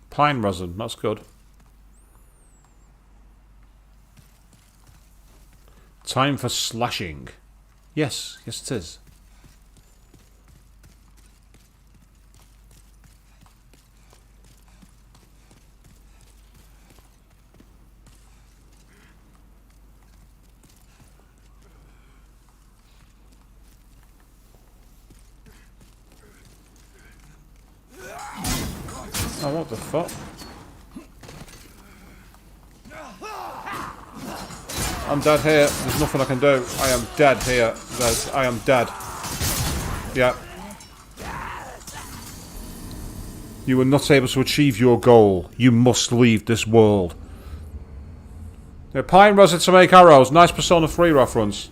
Pine resin, that's good. Time for slashing. Yes, yes it is. Oh, what the fuck? I'm dead here. There's nothing I can do. I am dead here. I am dead. Yeah. You were not able to achieve your goal. You must leave this world. Yeah, pine resin to make arrows. Nice Persona 3 reference.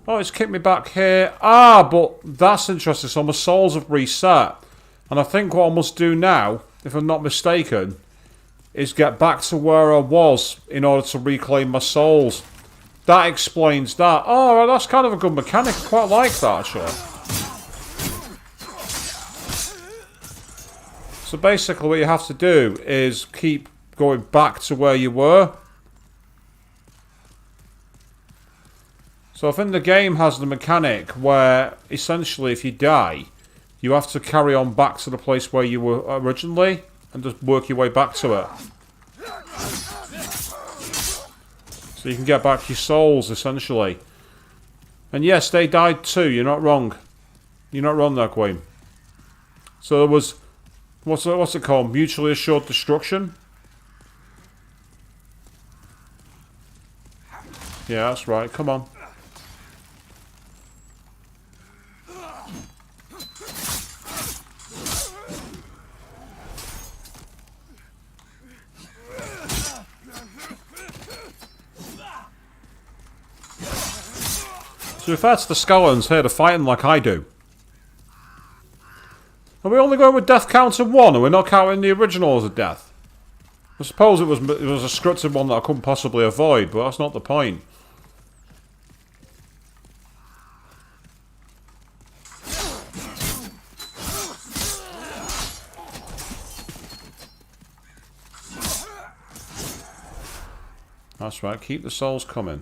Oh, it's kicked me back here. Ah, but that's interesting. So my souls have reset. And I think what I must do now, if I'm not mistaken, is get back to where I was in order to reclaim my souls. That explains that. Oh, well, that's kind of a good mechanic. I quite like that, actually. So basically what you have to do is keep going back to where you were. So I think the game has the mechanic where essentially if you die, you have to carry on back to the place where you were originally and just work your way back to it. So you can get back your souls, essentially. And yes, they died too, you're not wrong. You're not wrong there, Queen. So there was... What's it called? Mutually assured destruction? Yeah, that's right. Come on. To be fair to the skeletons here, they're fighting like I do. Are we only going with death count of 1? Are we not counting the original as a death? I suppose it was a scripted one that I couldn't possibly avoid, but that's not the point. That's right, keep the souls coming.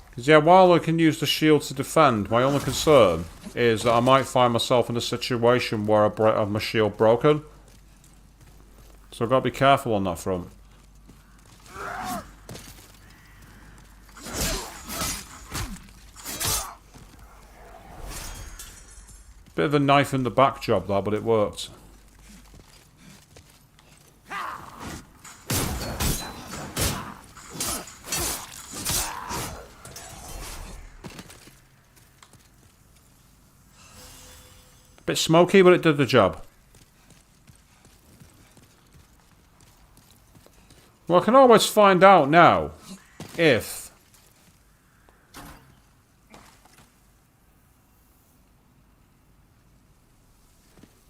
Because yeah, while I can use the shield to defend, my only concern is that I might find myself in a situation where I have my shield broken. So I've got to be careful on that front. Bit of a knife in the back job there, but it worked. Bit smoky, but it did the job. Well, I can always find out now if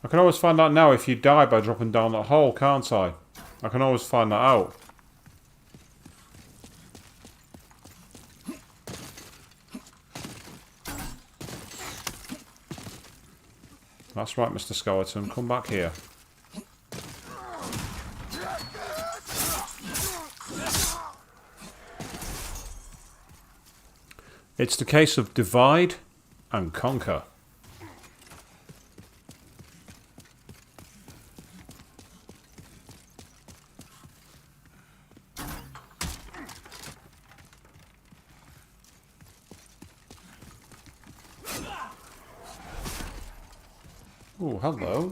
I can always find out now if you die by dropping down that hole, can't I? I can always find that out. That's right, Mr. Skeleton. Come back here. It's the case of divide and conquer. Oh, hello.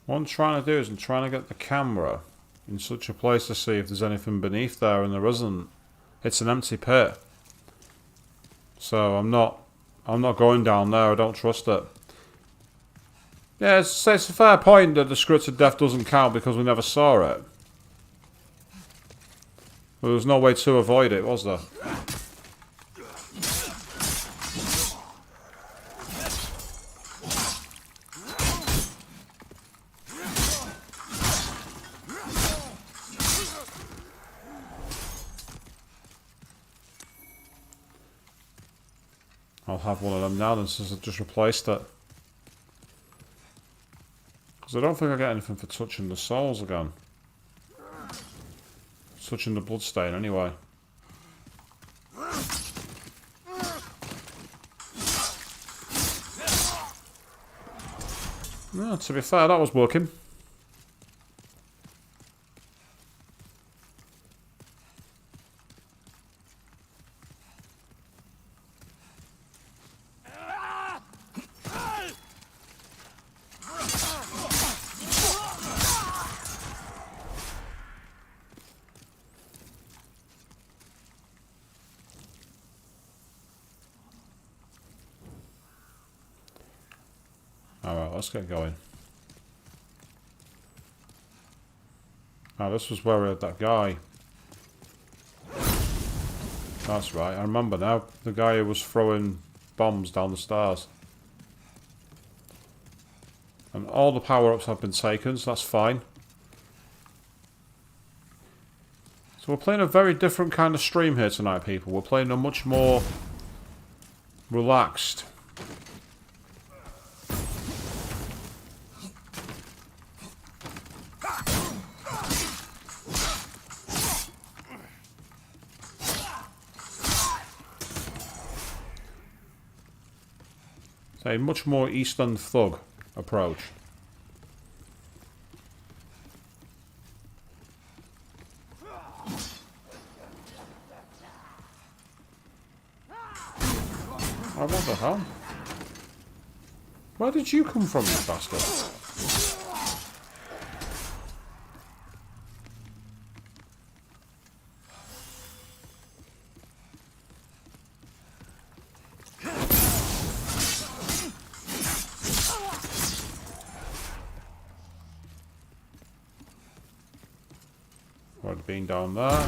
What I'm trying to do is I'm trying to get the camera in such a place to see if there's anything beneath there, and there isn't. It's an empty pit. So I'm not going down there. I don't trust it. Yeah, it's a fair point that the scripted death doesn't count because we never saw it. But there was no way to avoid it, was there? I'll have one of them now then, since I've just replaced it. Because I don't think I get anything for touching the souls again. Touching the bloodstain anyway. Yeah, to be fair, that was working. Alright, let's get going. Oh, this was where we had that guy. That's right, I remember now. The guy who was throwing bombs down the stairs. And all the power-ups have been taken, so that's fine. So we're playing a very different kind of stream here tonight, people. We're playing a much more relaxed. A much more Eastern Thug approach. Oh, what the hell? Where did you come from, you bastard? Would been down there.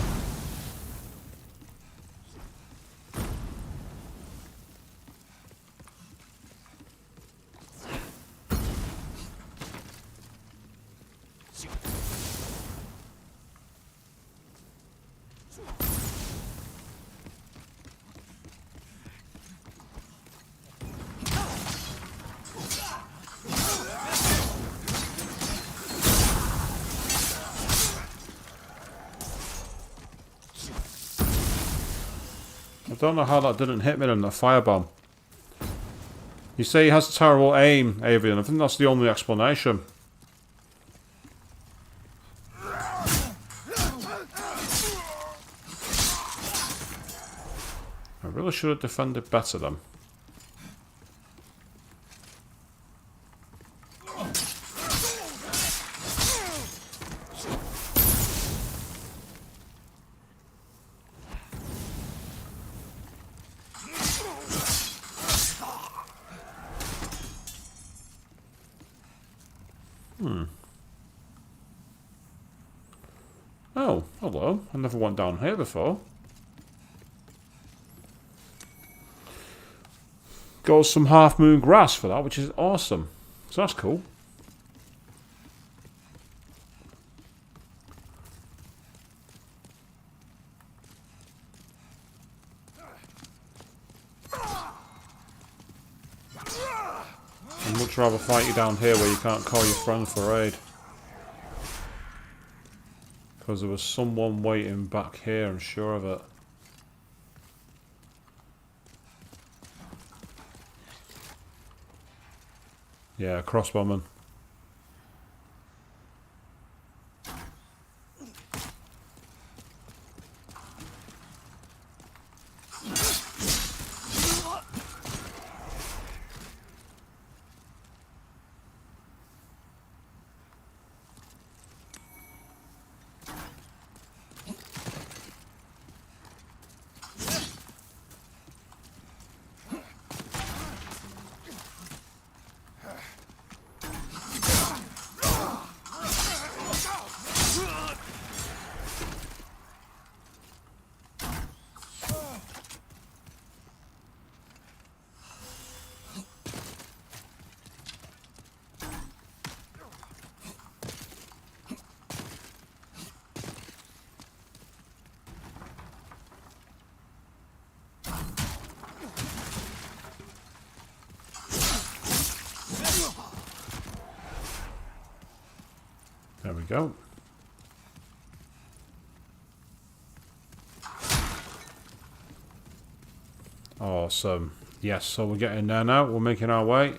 I don't know how that didn't hit me in the firebomb. You say he has terrible aim, Avian. I think that's the only explanation. I really should have defended better then. Oh, hello. I never went down here before. Got some half moon grass for that, which is awesome. So that's cool. I'd much rather fight you down here where you can't call your friend for aid. Because there was someone waiting back here, I'm sure of it. Yeah, crossbowman. There we go. Awesome. Yes, so we're getting there now. We're making our way.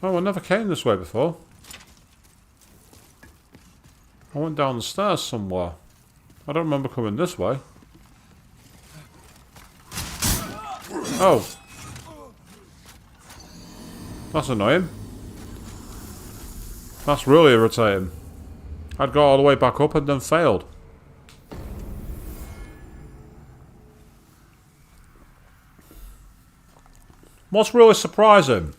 Oh, I never came this way before. I went down the stairs somewhere. I don't remember coming this way. Oh. That's annoying. That's really irritating. I'd got all the way back up and then failed. What's really surprising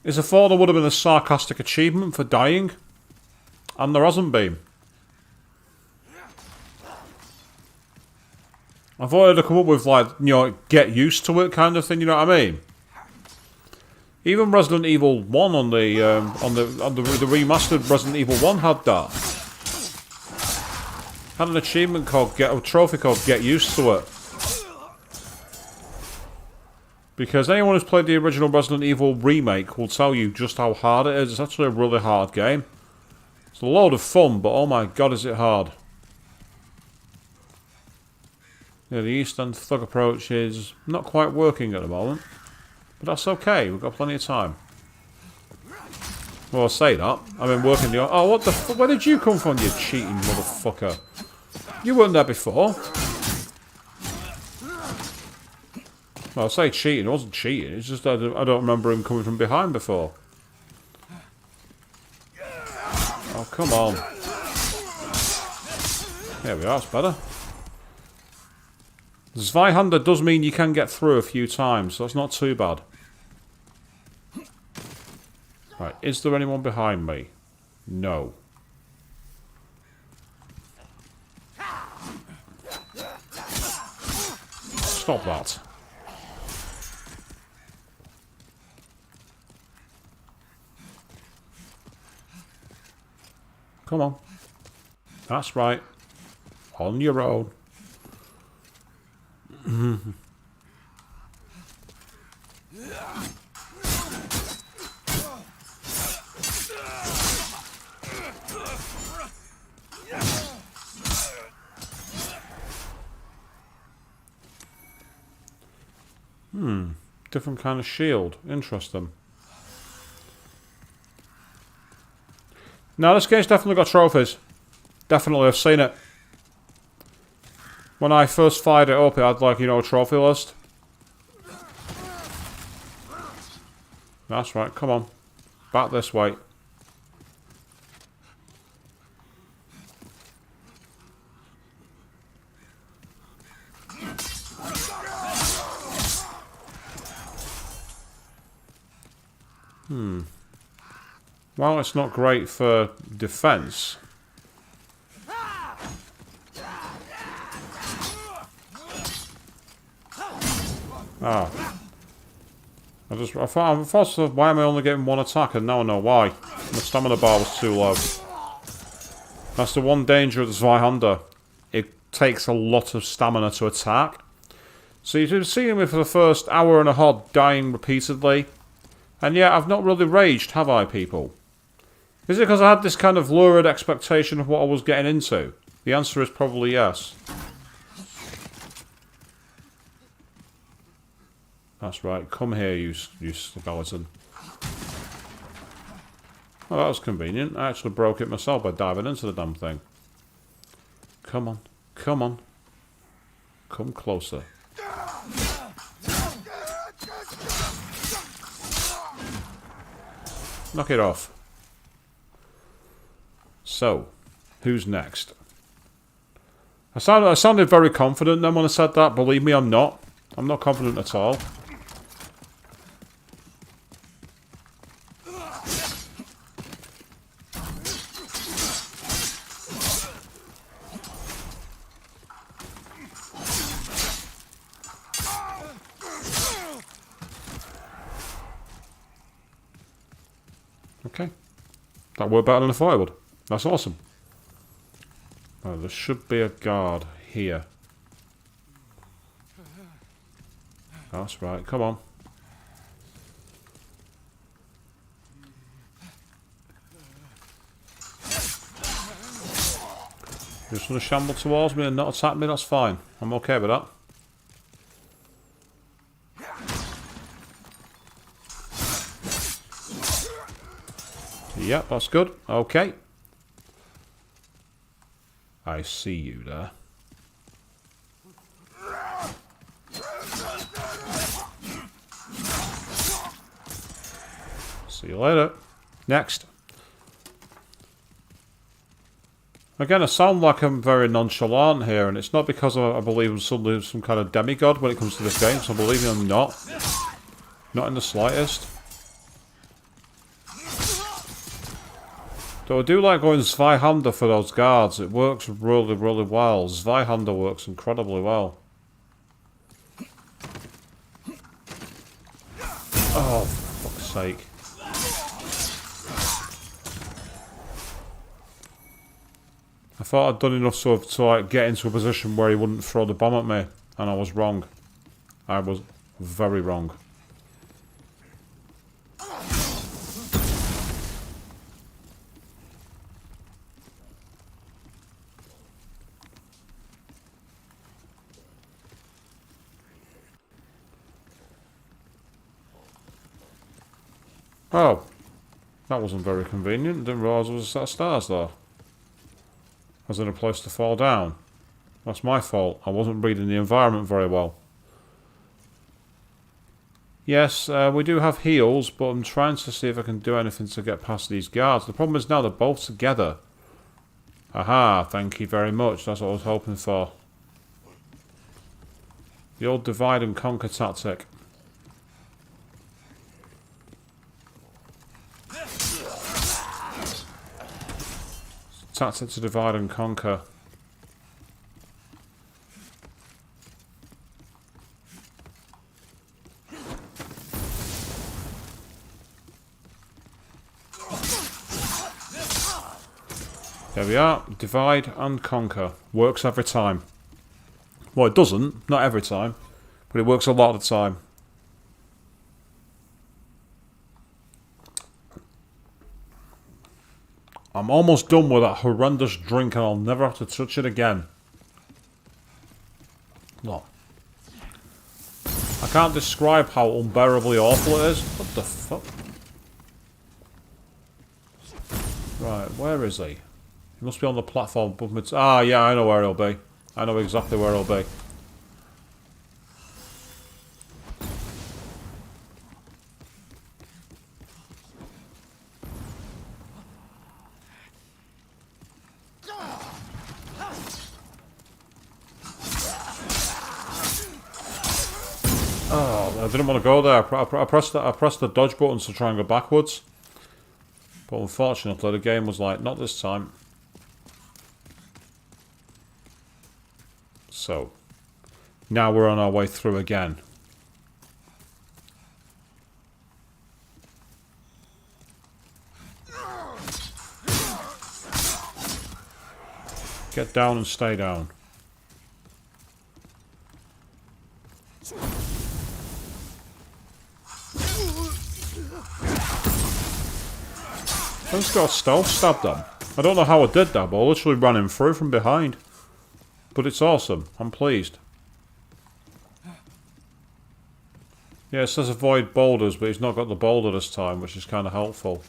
is I thought there would have been a sarcastic achievement for dying, and there hasn't been. I thought it'd come up with, like, you know, get used to it kind of thing, you know what I mean? Even Resident Evil 1 on the remastered Resident Evil 1 had that. Had an achievement called a trophy called Get Used to It. Because anyone who's played the original Resident Evil remake will tell you just how hard it is. It's actually a really hard game. It's a load of fun, but oh my god is it hard. Yeah, the East End Thug approach is not quite working at the moment. But that's okay, we've got plenty of time. Well, I say that. I've been working the... Oh, what the fuck? Where did you come from, you cheating motherfucker? You weren't there before. Well, I say cheating, it wasn't cheating. It's just I don't remember him coming from behind before. Oh, come on. There we are, it's better. Zweihander does mean you can get through a few times, so it's not too bad. Right, is there anyone behind me? No. Stop that. Come on. That's right. On your own. Different kind of shield. Interesting. Now, this game's definitely got trophies. Definitely, I've seen it. When I first fired it up, it had, like, you know, a trophy list. That's right, come on. Back this way. Well, it's not great for defense. Ah. I thought, why am I only getting one attack? And now I know why. My stamina bar was too low. That's the one danger of the Zweihander. It takes a lot of stamina to attack. So you've been seeing me for the first hour and a half dying repeatedly. And yet I've not really raged, have I, people? Is it because I had this kind of lurid expectation of what I was getting into? The answer is probably yes. That's right. Come here, you skeleton. Well, that was convenient. I actually broke it myself by diving into the damn thing. Come on. Come on. Come closer. Knock it off. So, who's next? I sounded very confident then when I said that. Believe me, I'm not. I'm not confident at all. Okay. That worked better than I thought it would. That's awesome. Oh, there should be a guard here. That's right. Come on. Just going to shamble towards me and not attack me. That's fine. I'm okay with that. Yep, that's good. Okay. I see you there. See you later. Next. Again, I sound like I'm very nonchalant here, and it's not because I believe I'm suddenly some kind of demigod when it comes to this game, so believe me, I'm not. Not in the slightest. So I do like going Zweihander for those guards. It works really, really well. Zweihander works incredibly well. Oh, for fuck's sake. I thought I'd done enough to like, get into a position where he wouldn't throw the bomb at me. And I was wrong. I was very wrong. Oh, that wasn't very convenient. Didn't realise there was a set of stars there. Was in a place to fall down. That's my fault. I wasn't reading the environment very well. Yes, we do have heals, but I'm trying to see if I can do anything to get past these guards. The problem is now they're both together. Aha, thank you very much. That's what I was hoping for. The old divide and conquer tactic. Tactic to divide and conquer. There we are. Divide and conquer. Works every time. Well, it doesn't. Not every time. But it works a lot of the time. I'm almost done with that horrendous drink and I'll never have to touch it again. Look. I can't describe how unbearably awful it is. What the fuck? Right, where is he? He must be on the platform above me. Ah, yeah, I know where he'll be. I know exactly where he'll be. didn't want to go there. I pressed the dodge button to try and go backwards. But unfortunately, the game was like, not this time. So, now we're on our way through again. Get down and stay down. I just got stealth stabbed them. I don't know how I did that, but I literally ran him through from behind. But it's awesome. I'm pleased. Yeah, it says avoid boulders, but he's not got the boulder this time, which is kind of helpful.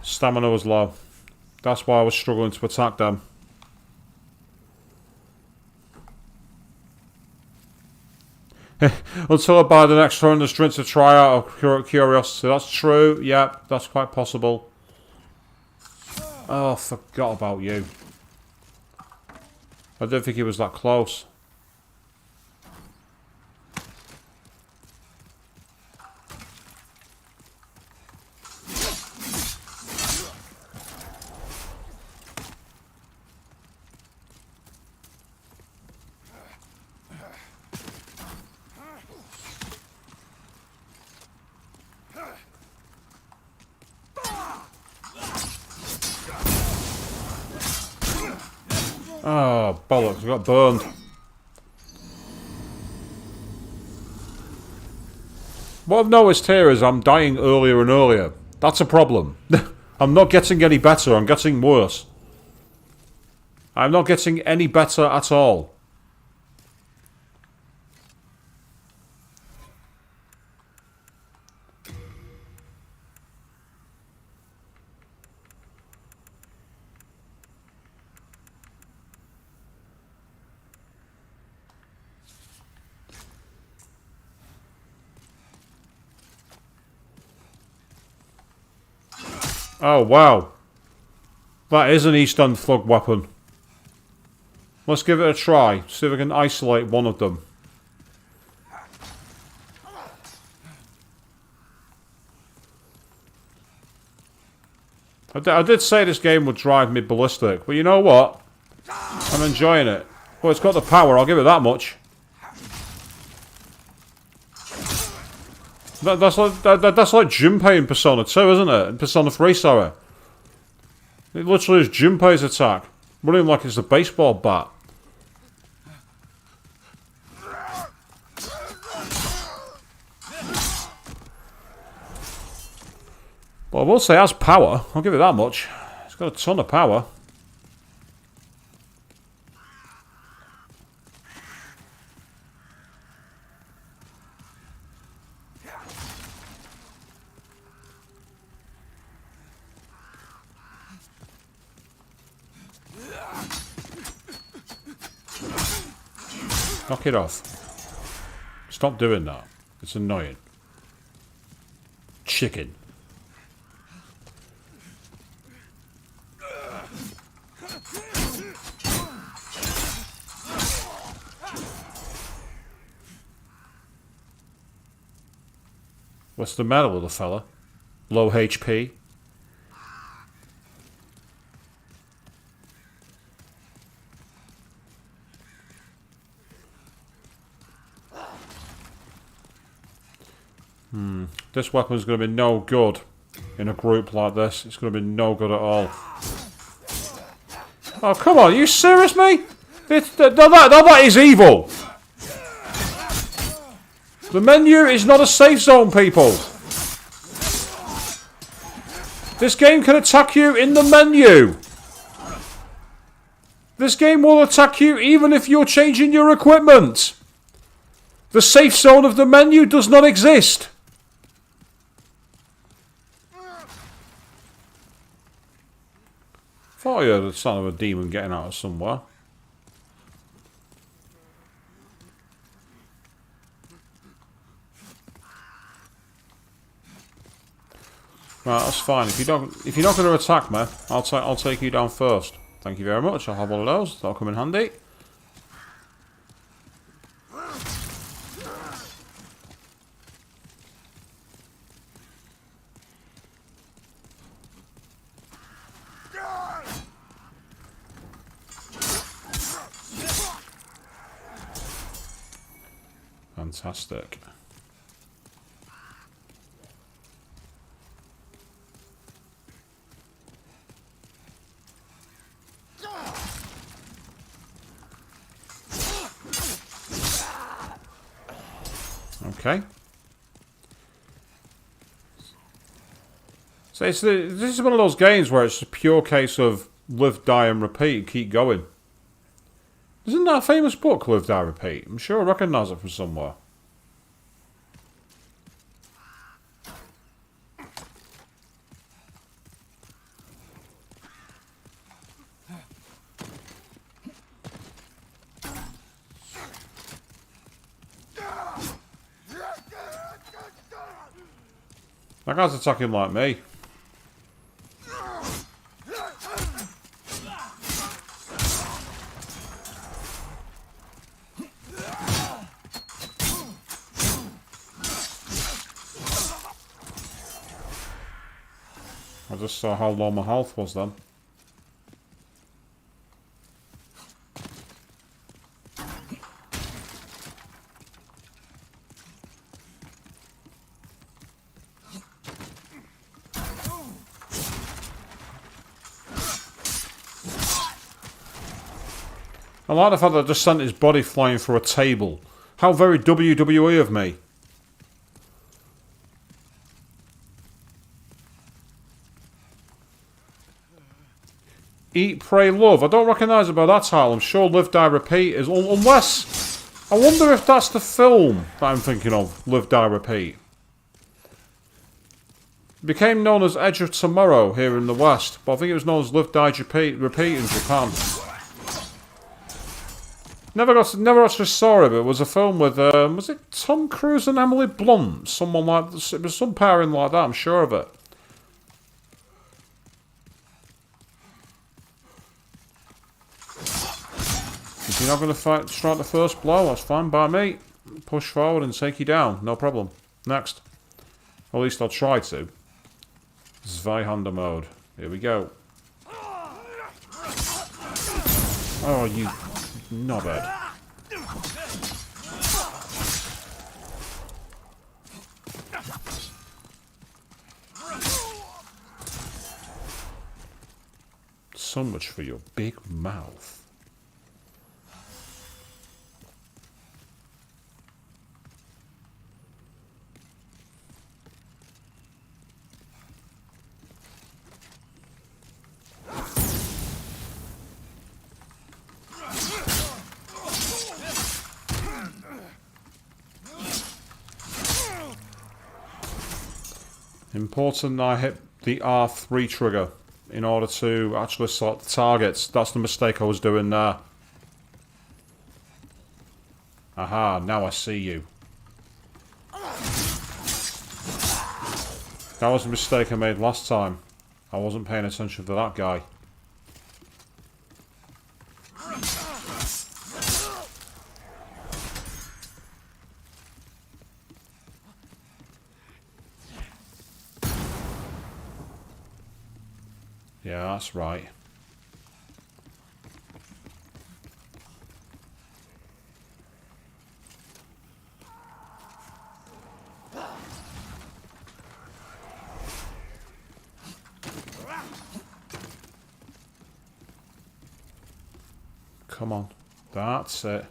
Stamina was low. That's why I was struggling to attack them. Until I buy the next horrendous drink to try out of curiosity. That's true. Yeah, that's quite possible. Oh, forgot about you. I didn't think he was that close. Oh, bollocks, I got burned. What I've noticed here is I'm dying earlier and earlier. That's a problem. I'm not getting any better, I'm getting worse. I'm not getting any better at all. Oh, wow. That is an East End Thug weapon. Let's give it a try. See if I can isolate one of them. I did say this game would drive me ballistic, but you know what? I'm enjoying it. Well, it's got the power, I'll give it that much. That's like Junpei in Persona 2, isn't it? In Persona 3, sorry. It literally is Junpei's attack. Running like it's a baseball bat. Well, I will say it has power. I'll give it that much. It's got a ton of power. Knock it off. Stop doing that. It's annoying. Chicken. What's the matter, little fella? Low HP? This weapon's going to be no good in a group like this. It's going to be no good at all. Oh, come on. Are you serious, mate? That is evil. The menu is not a safe zone, people. This game can attack you in the menu. This game will attack you even if you're changing your equipment. The safe zone of the menu does not exist. Thought I heard the sound of a demon getting out of somewhere. Right, that's fine. If you're not going to attack me, I'll take you down first. Thank you very much. I'll have one of those. That'll come in handy. Fantastic. Okay. So this is one of those games where it's a pure case of live, die, and repeat, and keep going. Isn't that a famous book, Live, Die, Repeat? I'm sure I recognise it from somewhere. That guy's attacking like me. I just saw how low my health was then. I like the fact that I just sent his body flying through a table. How very WWE of me. Eat, Pray, Love. I don't recognise it by that title. I'm sure Live, Die, Repeat is... Unless... I wonder if that's the film that I'm thinking of. Live, Die, Repeat. It became known as Edge of Tomorrow here in the West. But I think it was known as Live, Die, Repeat in Japan. Never actually saw it, but it was a film with... was it Tom Cruise and Emily Blunt? Someone like... It was some pairing like that, I'm sure of it. If you're not going to strike the first blow, that's fine by me. Push forward and take you down, no problem. Next. Or at least I'll try to. Zweihander mode. Here we go. Oh, you knobhead. So much for your big mouth. Important I hit the R3 trigger in order to actually select the targets. That's the mistake I was doing there. Aha, now I see you. That was a mistake I made last time. I wasn't paying attention to that guy. Yeah, that's right. Come on. That's it.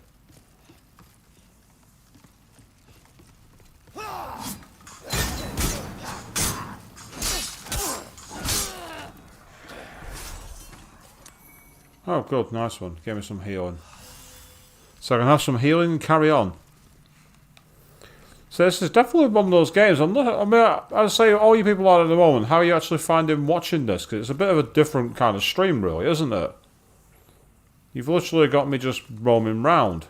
Oh, good. Nice one. Give me some healing. So I can have some healing and carry on. So this is definitely one of those games. I'd say all you people out at the moment, how are you actually finding watching this? Because it's a bit of a different kind of stream, really, isn't it? You've literally got me just roaming round.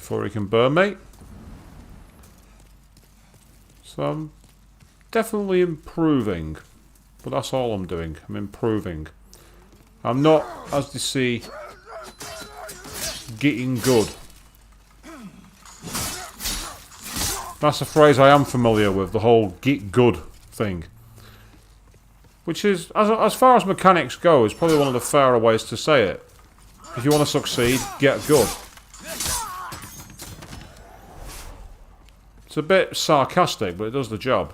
before he can burn me. So I'm definitely improving. But that's all I'm doing. I'm improving. I'm not, as they see, getting good. That's a phrase I am familiar with, the whole get good thing. Which is, as far as mechanics go, is probably one of the fairer ways to say it. If you want to succeed, get good. It's a bit sarcastic, but it does the job.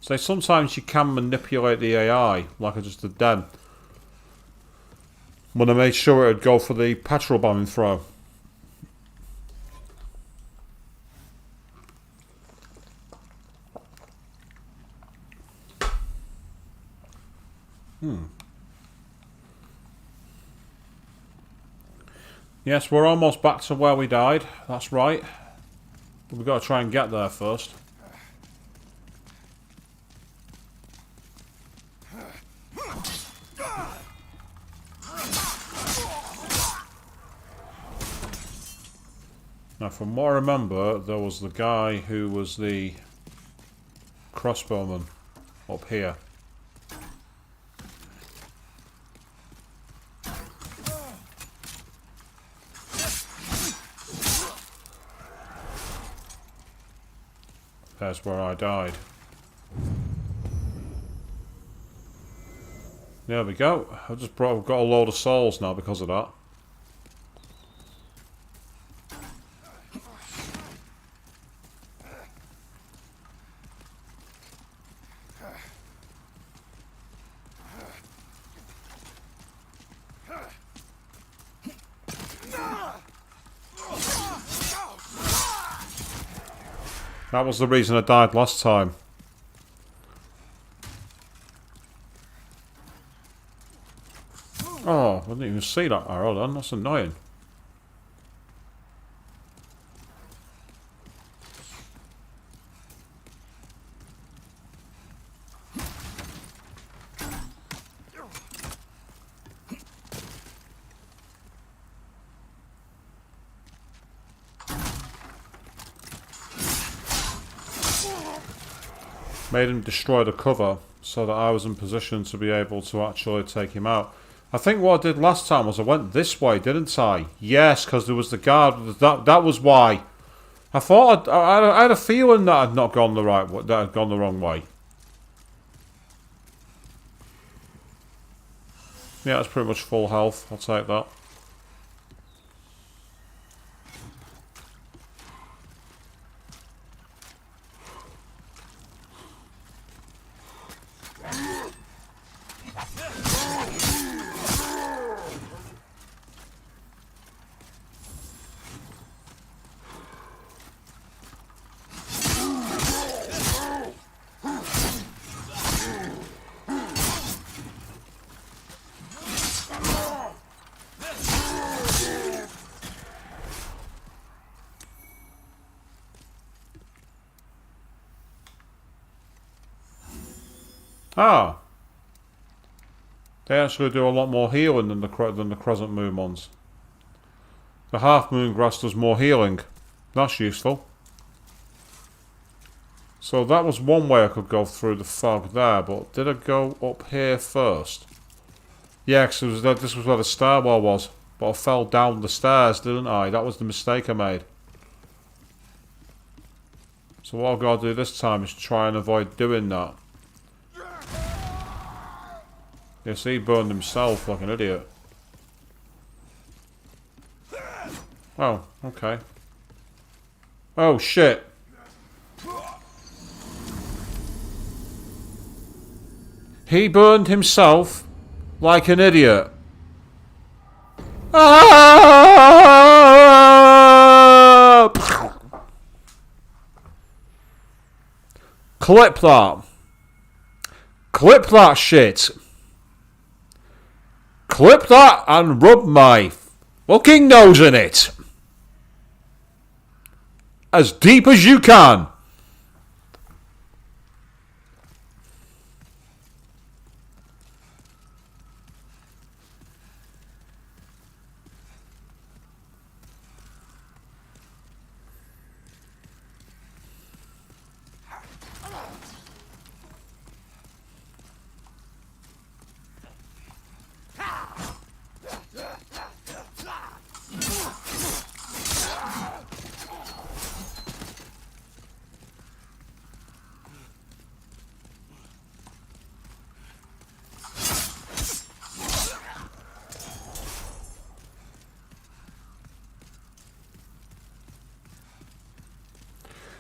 So sometimes you can manipulate the AI, like I just did then. When I made sure it would go for the petrol bombing throw. Yes, we're almost back to where we died. That's right. But we've got to try and get there first. Now, from what I remember, there was the guy who was the crossbowman up here. There's where I died. There we go. I've got a load of souls now because of that. That was the reason I died last time. Oh, I didn't even see that arrow then. That's annoying. Made him destroy the cover so that I was in position to be able to actually take him out. I think what I did last time was I went this way, didn't I? Yes, because there was the guard. That was why. I thought I had a feeling that I'd not gone the right way, that I'd gone the wrong way. Yeah, that's pretty much full health. I'll take that. Ah, they actually do a lot more healing than the crescent moon ones. The half moon grass does more healing. That's useful. So that was one way I could go through the fog there, but did I go up here first? Yeah, because this was where the stairwell was, but I fell down the stairs, didn't I? That was the mistake I made. So what I've got to do this time is try and avoid doing that. Yes, he burned himself like an idiot. Oh, okay. Oh, shit. He burned himself like an idiot. Ah! Clip that. Clip that shit. Clip that and rub my fucking nose in it. As deep as you can.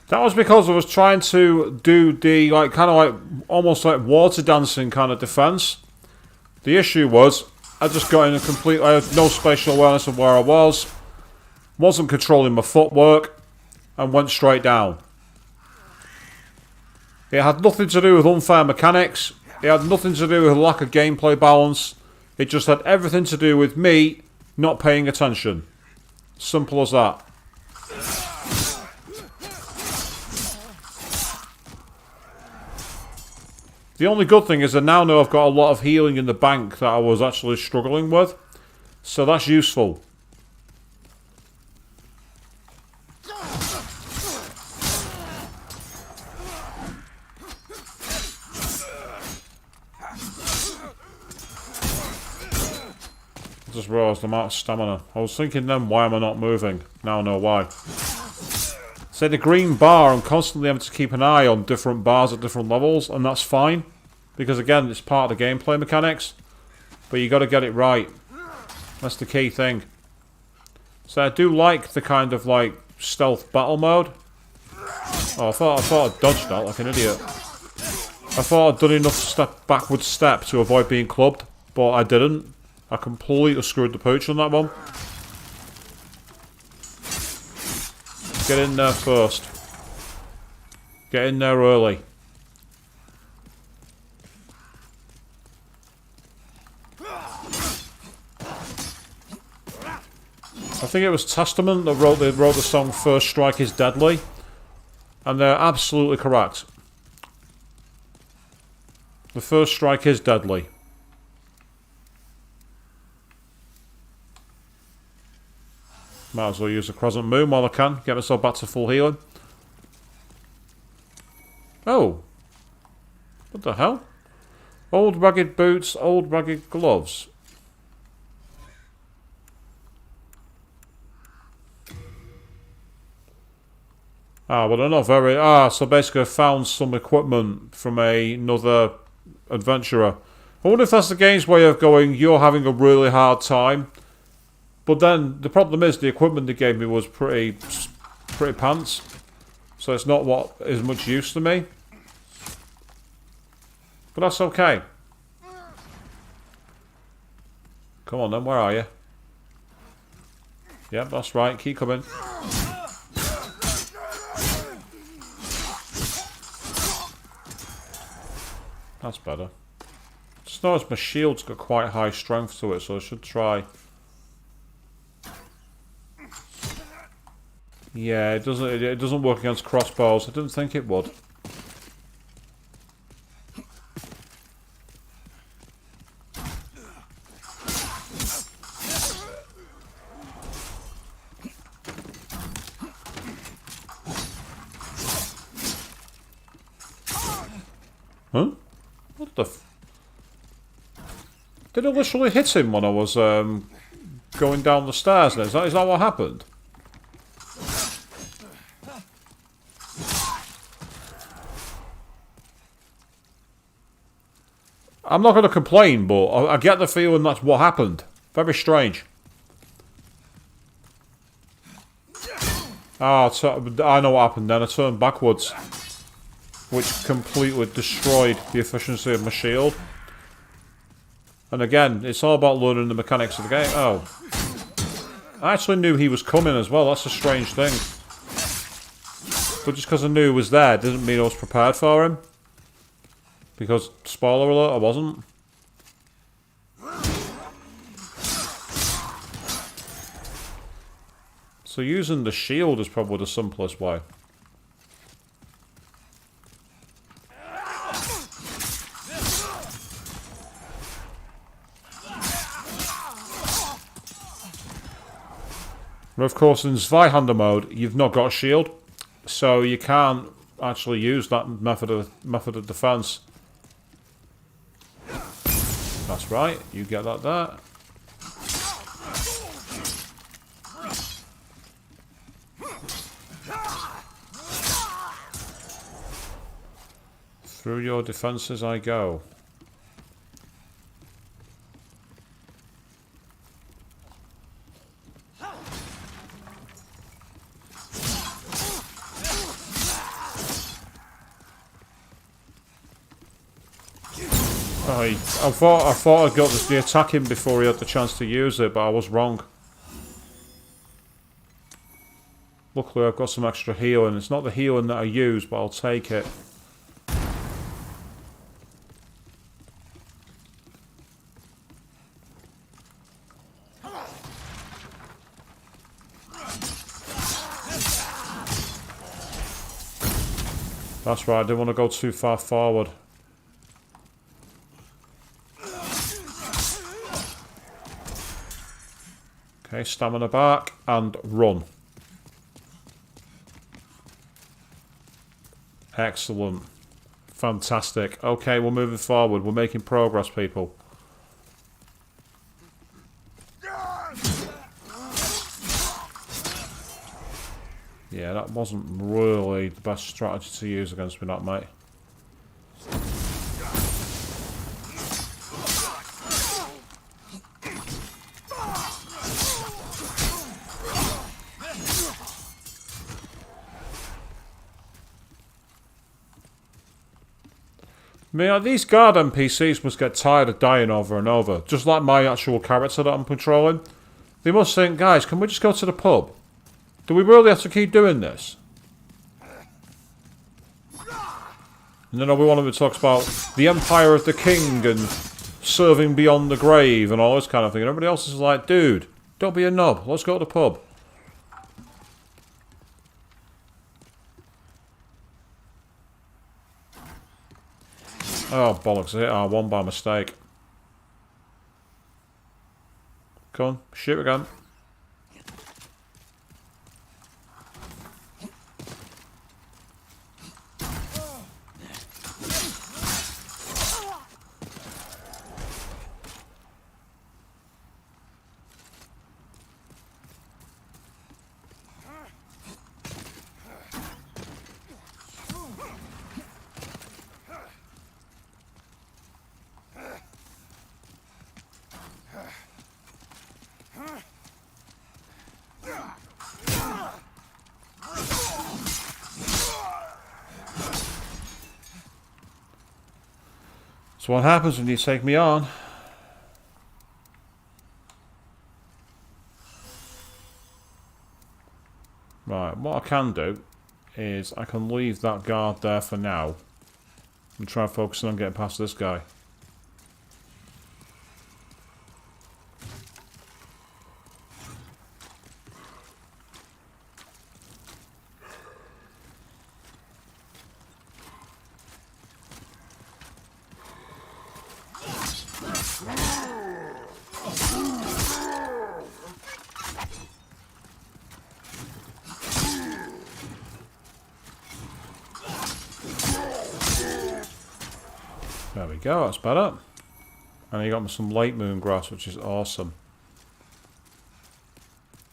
That was because I was trying to do the like kind of like almost like water dancing kind of defense. The issue was I just got in a complete. I had no spatial awareness of where I was, wasn't controlling my footwork, and went straight down. It had nothing to do with unfair mechanics. It had nothing to do with lack of gameplay balance. It just had everything to do with me not paying attention. Simple as that. The only good thing is I now know I've got a lot of healing in the bank that I was actually struggling with. So that's useful. I just realised I'm out of stamina. I was thinking then, why am I not moving? Now I know why. Say the green bar, I'm constantly having to keep an eye on different bars at different levels, and that's fine. Because again, it's part of the gameplay mechanics. But you got to get it right. That's the key thing. So I do like the kind of like stealth battle mode. Oh, I thought I'd dodged that like an idiot. I thought I'd done enough backward step to avoid being clubbed, but I didn't. I completely screwed the pooch on that one. Get in there first. Get in there early. I think it was Testament that wrote the song First Strike is Deadly. And they're absolutely correct. The first strike is deadly. Might as well use the Crescent Moon while I can. Get myself back to full healing. Oh. What the hell? Old ragged boots, old ragged gloves. Ah, well, they're not very... Ah, so basically I found some equipment from another adventurer. I wonder if that's the game's way of going, you're having a really hard time. But then, the problem is the equipment they gave me was pretty pants. So it's not what is much use to me. But that's okay. Come on then, where are you? Yep, that's right, keep coming. That's better. Just noticed my shield's got quite high strength to it, so I should try. Yeah, it doesn't work against crossbows. I didn't think it would. Huh? What the f... Did I literally hit him when I was going down the stairs? Is that what happened? I'm not going to complain, but I get the feeling that's what happened. Very strange. Ah, I know what happened then. I turned backwards. Which completely destroyed the efficiency of my shield. And again, it's all about learning the mechanics of the game. Oh. I actually knew he was coming as well. That's a strange thing. But just because I knew he was there doesn't mean I was prepared for him. Because, spoiler alert, I wasn't. So using the shield is probably the simplest way. But of course, in Zweihander mode, you've not got a shield, so you can't actually use that method of defense. That's right, you get that there. Through your defenses I go. I thought I got the attack in before he had the chance to use it, but I was wrong. Luckily I've got some extra healing. It's not the healing that I use, but I'll take it. That's right, I didn't want to go too far forward. Okay, stamina back and run. Excellent. Fantastic. Okay, we're moving forward. We're making progress, people. Yeah, that wasn't really the best strategy to use against me, that mate. I mean, these guard NPCs must get tired of dying over and over, just like my actual character that I'm controlling. They must think, guys, can we just go to the pub? Do we really have to keep doing this? And then every one of them talks about the empire of the king and serving beyond the grave and all this kind of thing. And everybody else is like, dude, don't be a knob. Let's go to the pub. Oh, bollocks. I hit R1 by mistake. Come on, shoot again. So what happens when you take me on? Right, what I can do is I can leave that guard there for now and try focusing on getting past this guy. There we go, that's better. And you got me some late moon grass, which is awesome.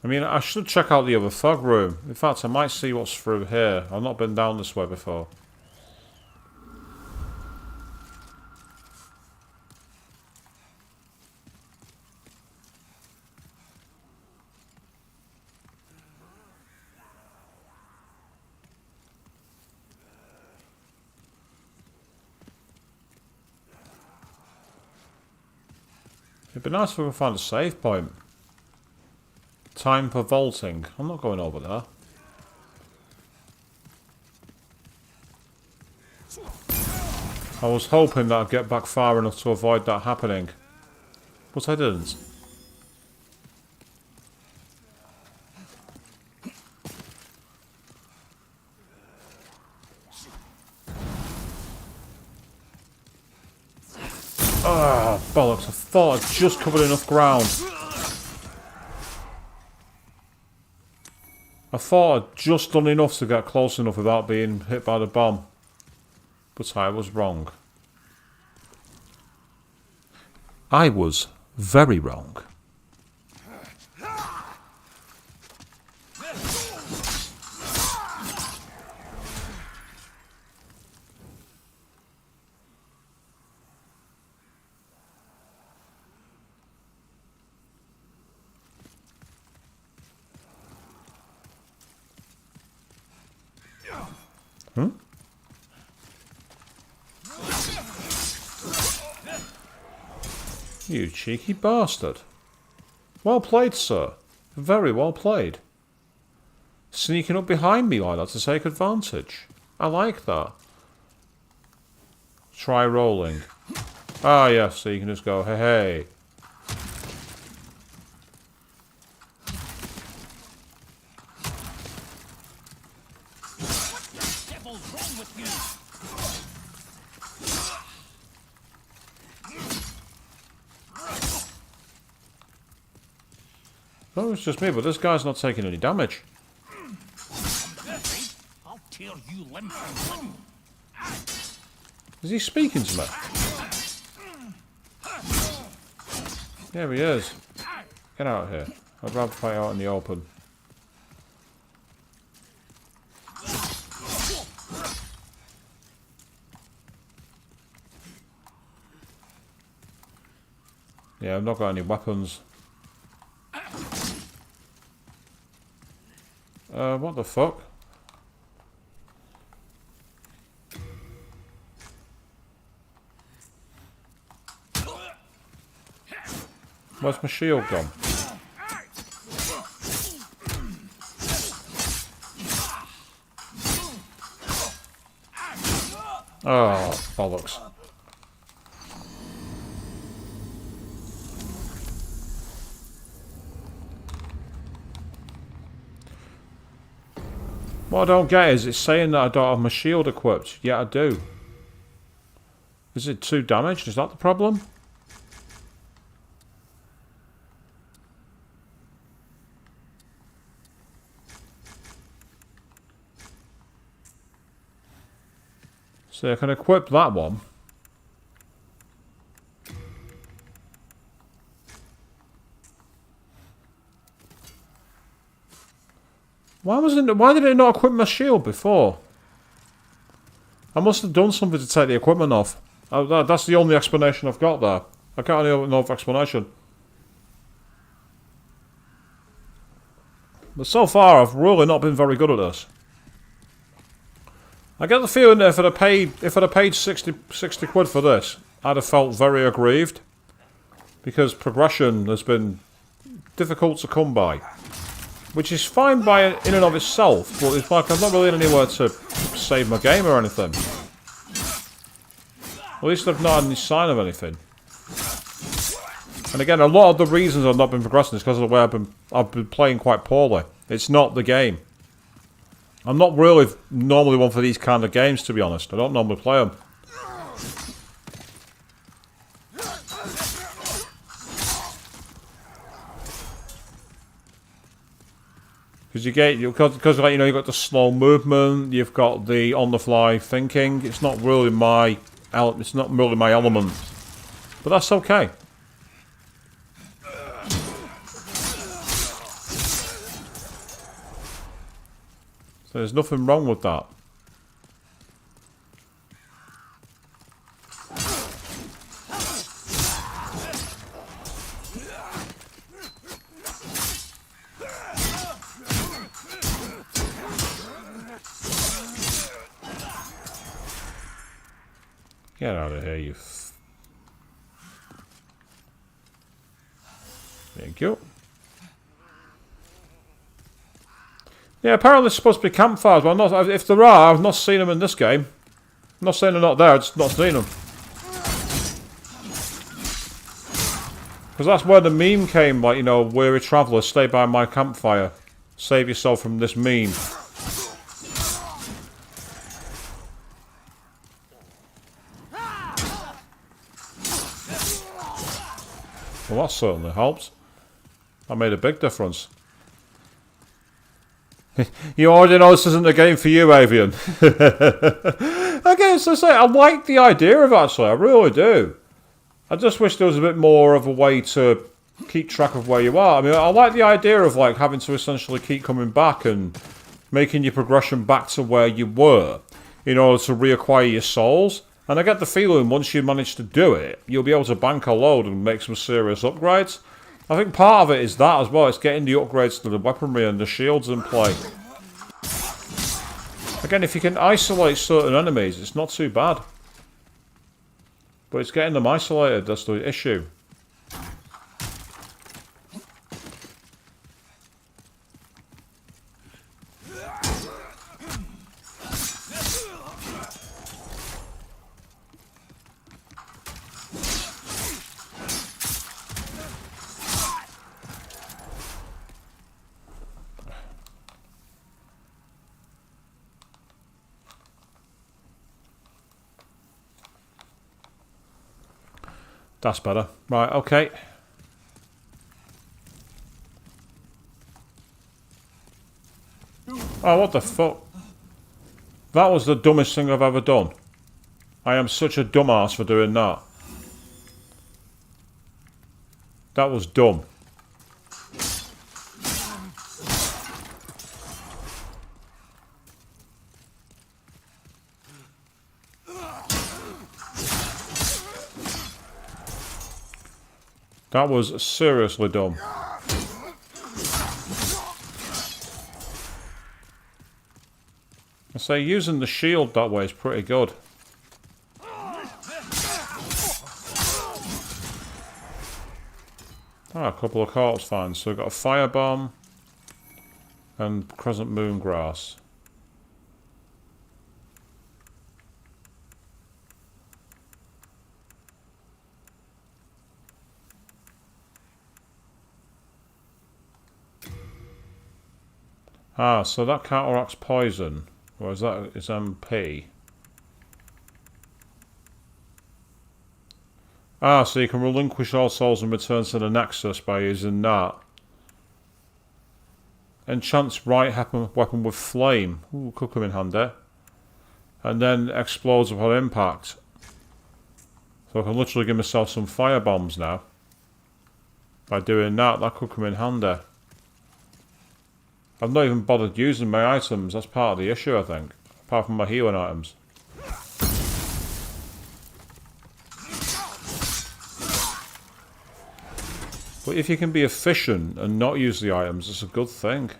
I mean, I should check out the other fog room. In fact, I might see what's through here. I've not been down this way before. It'd be nice if we could find a save point. Time for vaulting. I'm not going over there. I was hoping that I'd get back far enough to avoid that happening. But I didn't. Ah, bollocks. I thought I'd just covered enough ground. I thought I'd just done enough to get close enough without being hit by the bomb. But I was wrong. I was very wrong. You cheeky bastard. Well played, sir. Very well played. Sneaking up behind me like that to take advantage. I like that. Try rolling. Ah, yes, so you can just go, hey, hey. No, it's just me, but this guy's not taking any damage. I'll tear you limb from limb. Is he speaking to me? Yeah, he is. Get out of here. I'd rather fight out in the open. Yeah, I've not got any weapons. What the fuck? Where's my shield gone? Oh, bollocks. What I don't get is it's saying that I don't have my shield equipped. Yeah, I do. Is it too damaged? Is that the problem? So I can equip that one. Why did it not equip my shield before? I must have done something to take the equipment off. That's the only explanation I've got there. I can't have another explanation. But so far, I've really not been very good at this. I get the feeling that if I'd have paid 60 quid for this, I'd have felt very aggrieved. Because progression has been difficult to come by. Which is fine in and of itself, but it's like I'm not really anywhere to save my game or anything. At least I've not had any sign of anything. And again, a lot of the reasons I've not been progressing is because of the way I've been playing quite poorly. It's not the game. I'm not really normally one for these kind of games, to be honest. I don't normally play them. Because like, you know, you've got the slow movement, you've got the on-the-fly thinking. It's not really my element, but that's okay. So there's nothing wrong with that. Get out of here, you Thank you. Yeah, apparently there's supposed to be campfires, but if there are, I've not seen them in this game. I'm not saying they're not there, I've just not seen them. Because that's where the meme came, like, you know, weary traveller, stay by my campfire. Save yourself from this meme. Well, that certainly helps. That made a big difference. You already know this isn't a game for you, Avian. Okay, so I like the idea of it, actually. I really do. I just wish there was a bit more of a way to keep track of where you are. I mean, I like the idea of like having to essentially keep coming back and making your progression back to where you were in order to reacquire your souls. And I get the feeling once you manage to do it, you'll be able to bank a load and make some serious upgrades. I think part of it is that as well. It's getting the upgrades to the weaponry and the shields in play. Again, if you can isolate certain enemies, it's not too bad. But it's getting them isolated, that's the issue. That's better. Right, okay. Oh, what the fuck? That was the dumbest thing I've ever done. I am such a dumbass for doing that. That was dumb. That was seriously dumb. I say using the shield that way is pretty good. Ah, a couple of corpse finds. So we've got a firebomb and crescent moon grass. Ah, so that counteracts poison. Or is that is MP? Ah, so you can relinquish all souls and return to the Nexus by using that. Enchants right weapon with flame. Ooh, could come in handy. And then explodes upon impact. So I can literally give myself some fire bombs now. By doing that, that could come in handy. I've not even bothered using my items. That's part of the issue, I think. Apart from my healing items. But if you can be efficient and not use the items, it's a good thing.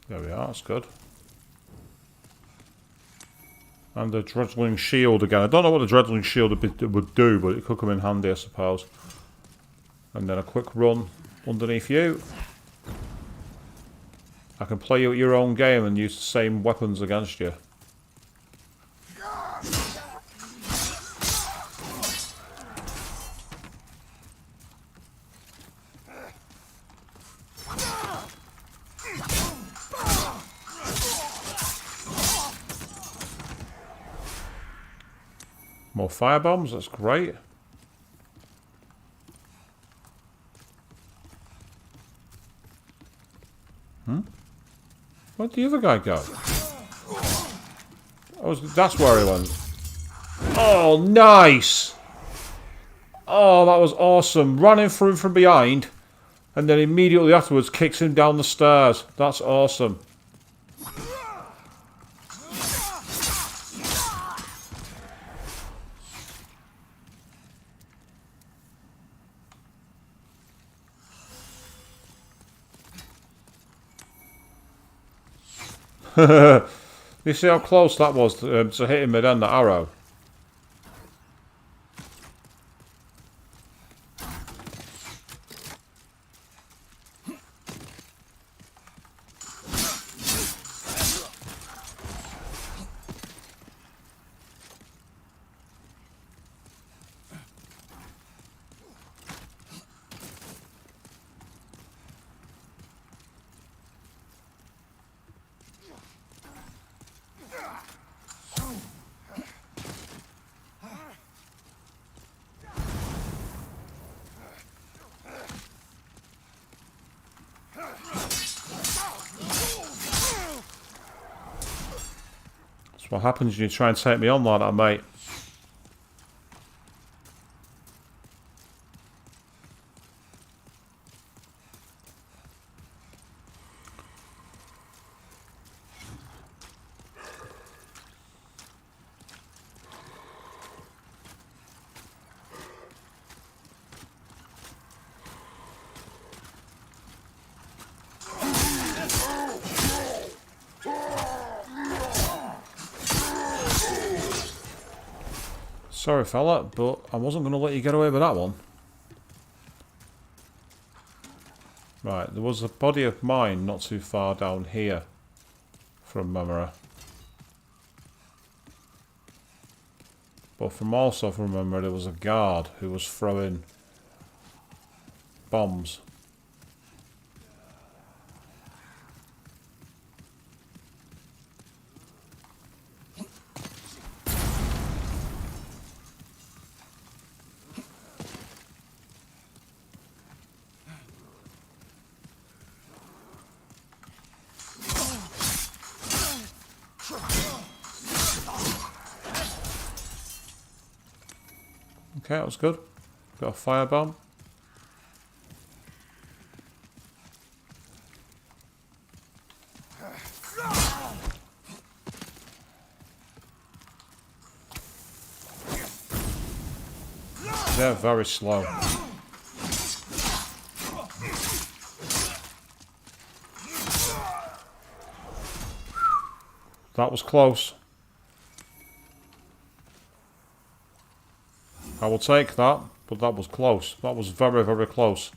There we are, that's good. And the Dredgling Shield again. I don't know what the Dredgling Shield would do, but it could come in handy, I suppose. And then a quick run underneath you. I can play you at your own game and use the same weapons against you. More firebombs, that's great. Where'd the other guy go? That's where he went. Oh, nice! Oh, that was awesome. Running through from behind, and then immediately afterwards kicks him down the stairs. That's awesome. You see how close that was to hitting me then, the arrow? That's what happens when you try and take me on like that, mate. Sorry, fella, but I wasn't going to let you get away with that one. Right, there was a body of mine not too far down here from memory. But from memory, there was a guard who was throwing bombs. Okay, that was good. Got a firebomb. They're very slow. That was close. I will take that, but that was close. That was very, very close.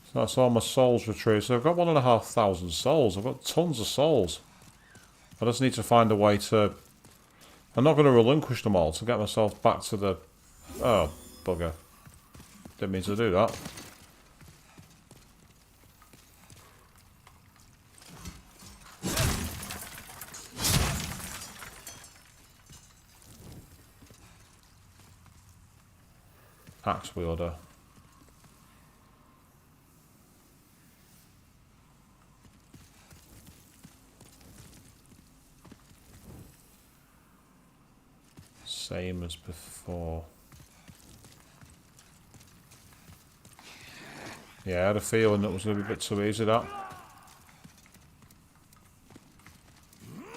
So that's all my souls retrieved. So I've got 1,500 souls. I've got tons of souls. I just need to find a way to... I'm not going to relinquish them all to get myself back to the... Oh, bugger. Didn't mean to do that. Axe wielder. Same as before. Yeah, I had a feeling that was going to be a bit too easy, that.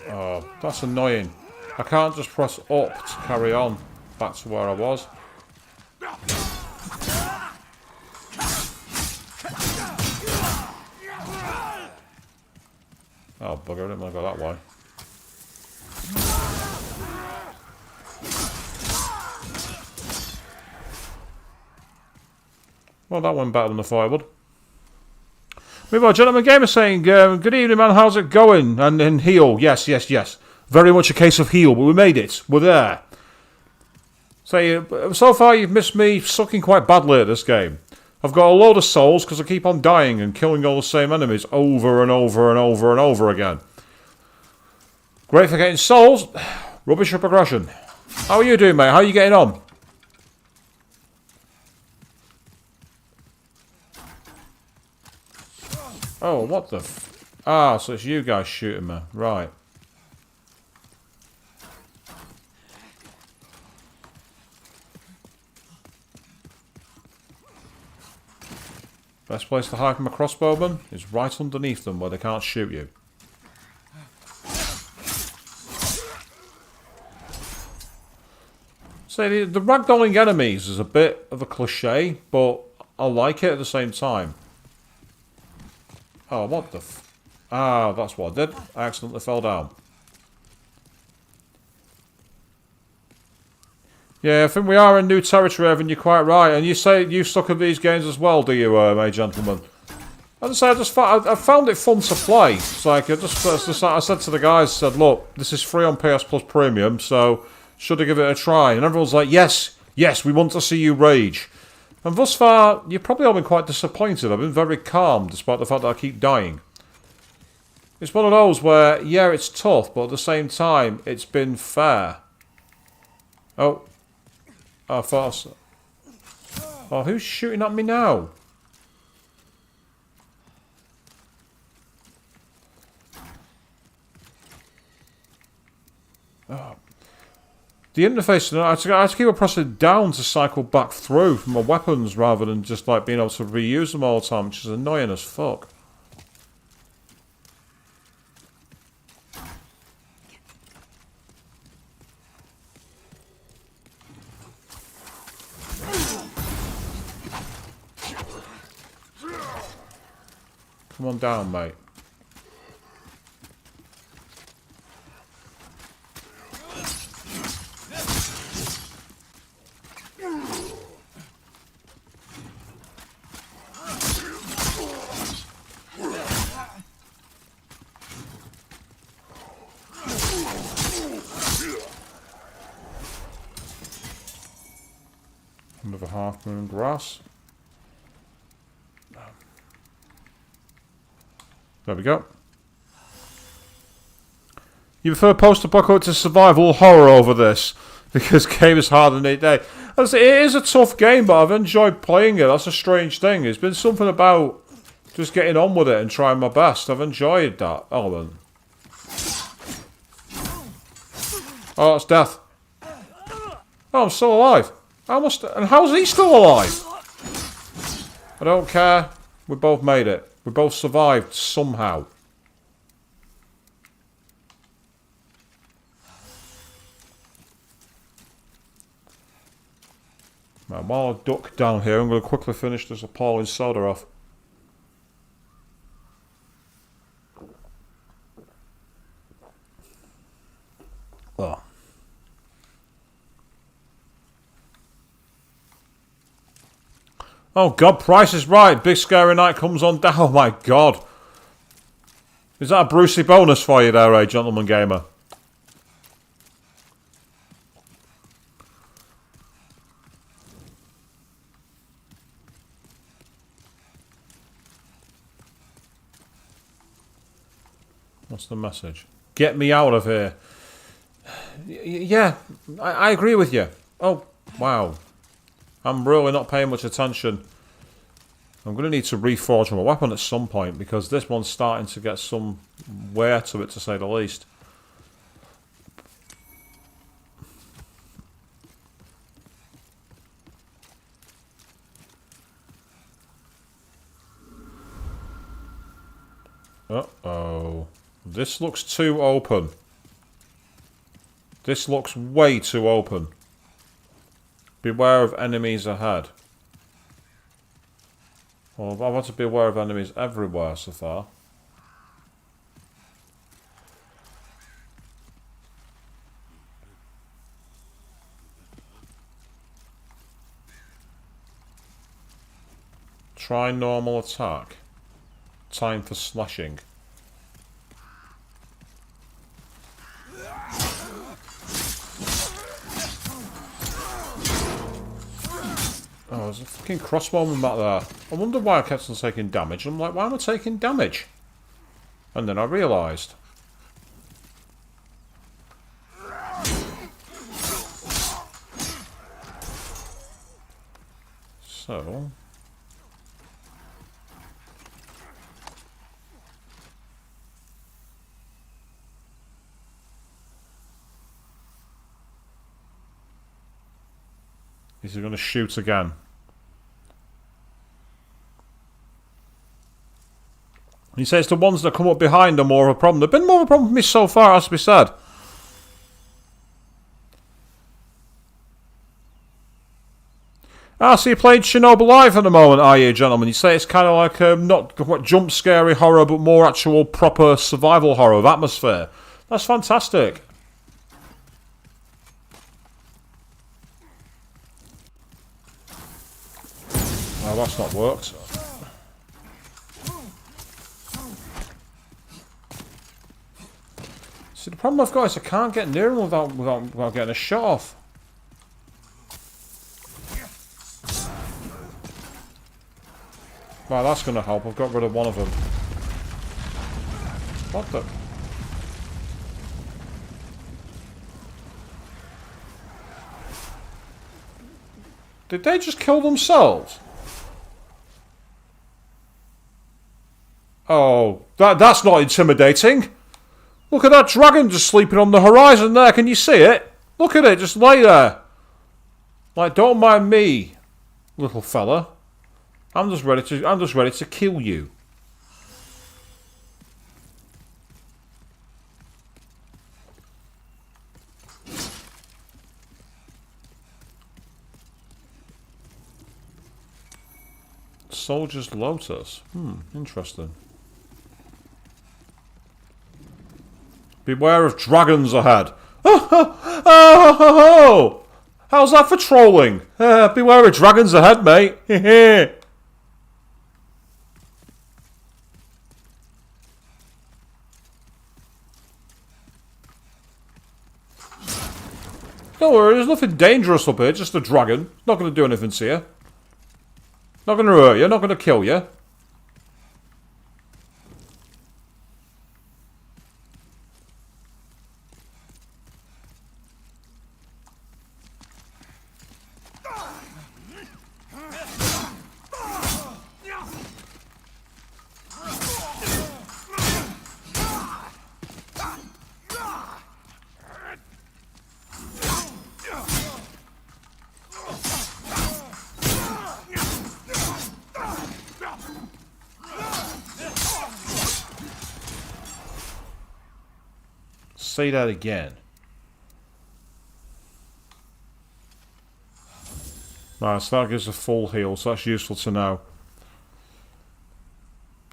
Oh, that's annoying. I can't just press up to carry on back to where I was. Oh, bugger, I didn't want to go that way. Well, that went better than I thought it would. Meanwhile, Gentleman Gamer saying, good evening, man, how's it going? And heal, yes. Very much a case of heal, but we made it. We're there. So far you've missed me sucking quite badly at this game. I've got a load of souls because I keep on dying and killing all the same enemies over and over and over and over again. Great for getting souls, rubbish for progression. How are you doing, mate? How are you getting on? Oh, what the Ah, so it's you guys shooting me. Right. Best place to hide from a crossbowman is right underneath them where they can't shoot you. So the ragdolling enemies is a bit of a cliche, but I like it at the same time. Oh, what the Ah, that's what I did. I accidentally fell down. Yeah, I think we are in new territory, Evan, you're quite right. And you say you suck at these games as well, do you, my gentleman? As I say, I found it fun to play. It's like, I said to the guys, look, this is free on PS Plus Premium, so should I give it a try? And everyone's like, yes, we want to see you rage. And thus far, you've probably all been quite disappointed. I've been very calm, despite the fact that I keep dying. It's one of those where, yeah, it's tough, but at the same time, it's been fair. Oh. I thought... Oh, who's shooting at me now? Oh. The interface, I had to keep on pressing down to cycle back through from my weapons rather than just like being able to reuse them all the time, which is annoying as fuck. Come on down, mate. Another half moon grass. There we go. You prefer post-apocalyptic survival horror over this? Because game is harder than it day. It is a tough game, but I've enjoyed playing it. That's a strange thing. It's been something about just getting on with it and trying my best. I've enjoyed that element. Oh, it's death. Oh, I'm still alive. And how's he still alive? I don't care. We both made it. We both survived somehow. Right, while I duck down here, I'm going to quickly finish this appalling soda off. Oh. Oh God, Price is right. Big Scary Night comes on down. Oh my God. Is that a Brucey bonus for you there, gentleman gamer? What's the message? Get me out of here. Yeah, I agree with you. Oh, wow. I'm really not paying much attention. I'm going to need to reforge my weapon at some point because this one's starting to get some wear to it, to say the least. Uh-oh. This looks too open. This looks way too open. Beware of enemies ahead. Well, I want to be aware of enemies everywhere so far. Try normal attack. Time for slashing. Oh, there's a fucking crossbowman back there. I wonder why I kept on taking damage. I'm like, why am I taking damage? And then I realised. So... is he going to shoot again? He says the ones that come up behind are more of a problem. They've been more of a problem for me so far, has to be said. Ah, so you played Chernobyl Live at the moment, are you, gentlemen? You say it's kind of like not what jump scary horror, but more actual proper survival horror of atmosphere. That's fantastic. Oh, that's not worked. See, the problem I've got is I can't get near him without getting a shot off. Right, that's going to help. I've got rid of one of them. What the... did they just kill themselves? Oh, that's not intimidating. Look at that dragon just sleeping on the horizon there. Can you see it? Look at it, just lay there. Like, don't mind me, little fella. I'm just ready to kill you. Soldier's Lotus. Interesting. Beware of dragons ahead. Oh! How's that for trolling? Beware of dragons ahead, mate. Don't worry, there's nothing dangerous up here, just a dragon. Not going to do anything to you. Not going to hurt you, not going to kill you. Say that again. Right, so that gives a full heal, so that's useful to know.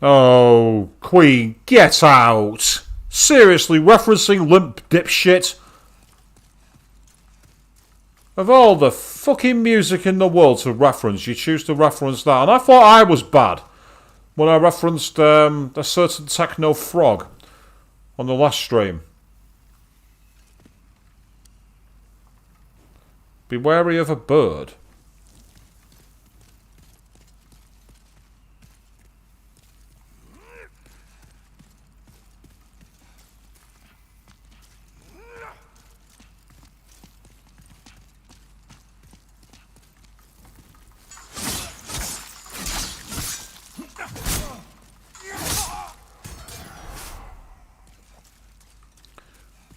Oh, Queen, get out! Seriously, referencing limp dipshit? Of all the fucking music in the world to reference, you choose to reference that. And I thought I was bad when I referenced a certain techno frog on the last stream. Be wary of a bird.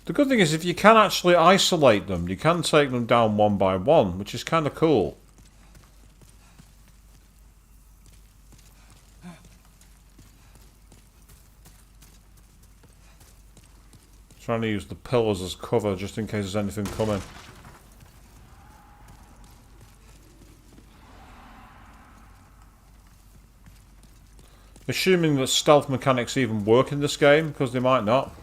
The good thing is if you can actually isolate them, you can take them down one by one, which is kind of cool. Trying to use the pillars as cover just in case there's anything coming. Assuming that stealth mechanics even work in this game, because they might not.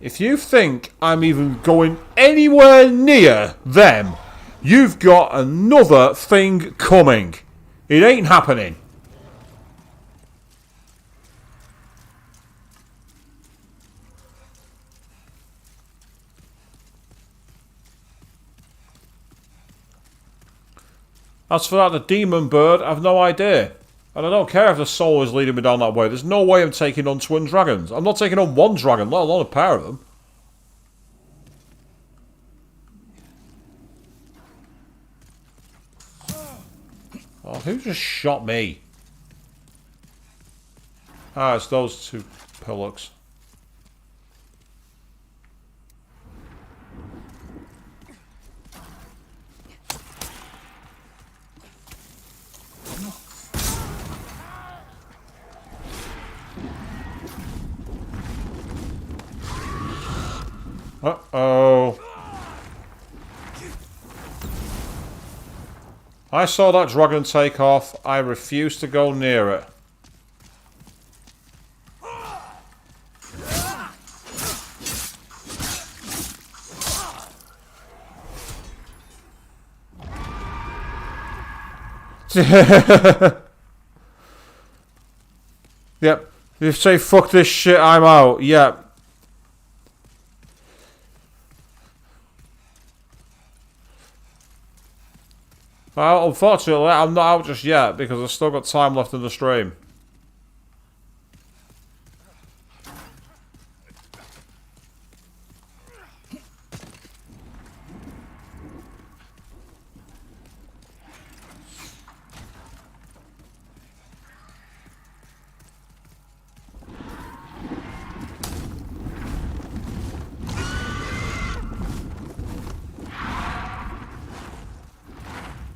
If you think I'm even going anywhere near them, you've got another thing coming. It ain't happening. As for that, the demon bird, I've no idea. And I don't care if the soul is leading me down that way. There's no way I'm taking on twin dragons. I'm not taking on one dragon, let alone a pair of them. Oh, who just shot me? Ah, it's those two pillocks. Uh-oh. I saw that dragon take off. I refuse to go near it. Yep. You say fuck this shit, I'm out. Yep. Well, unfortunately, I'm not out just yet because I've still got time left in the stream.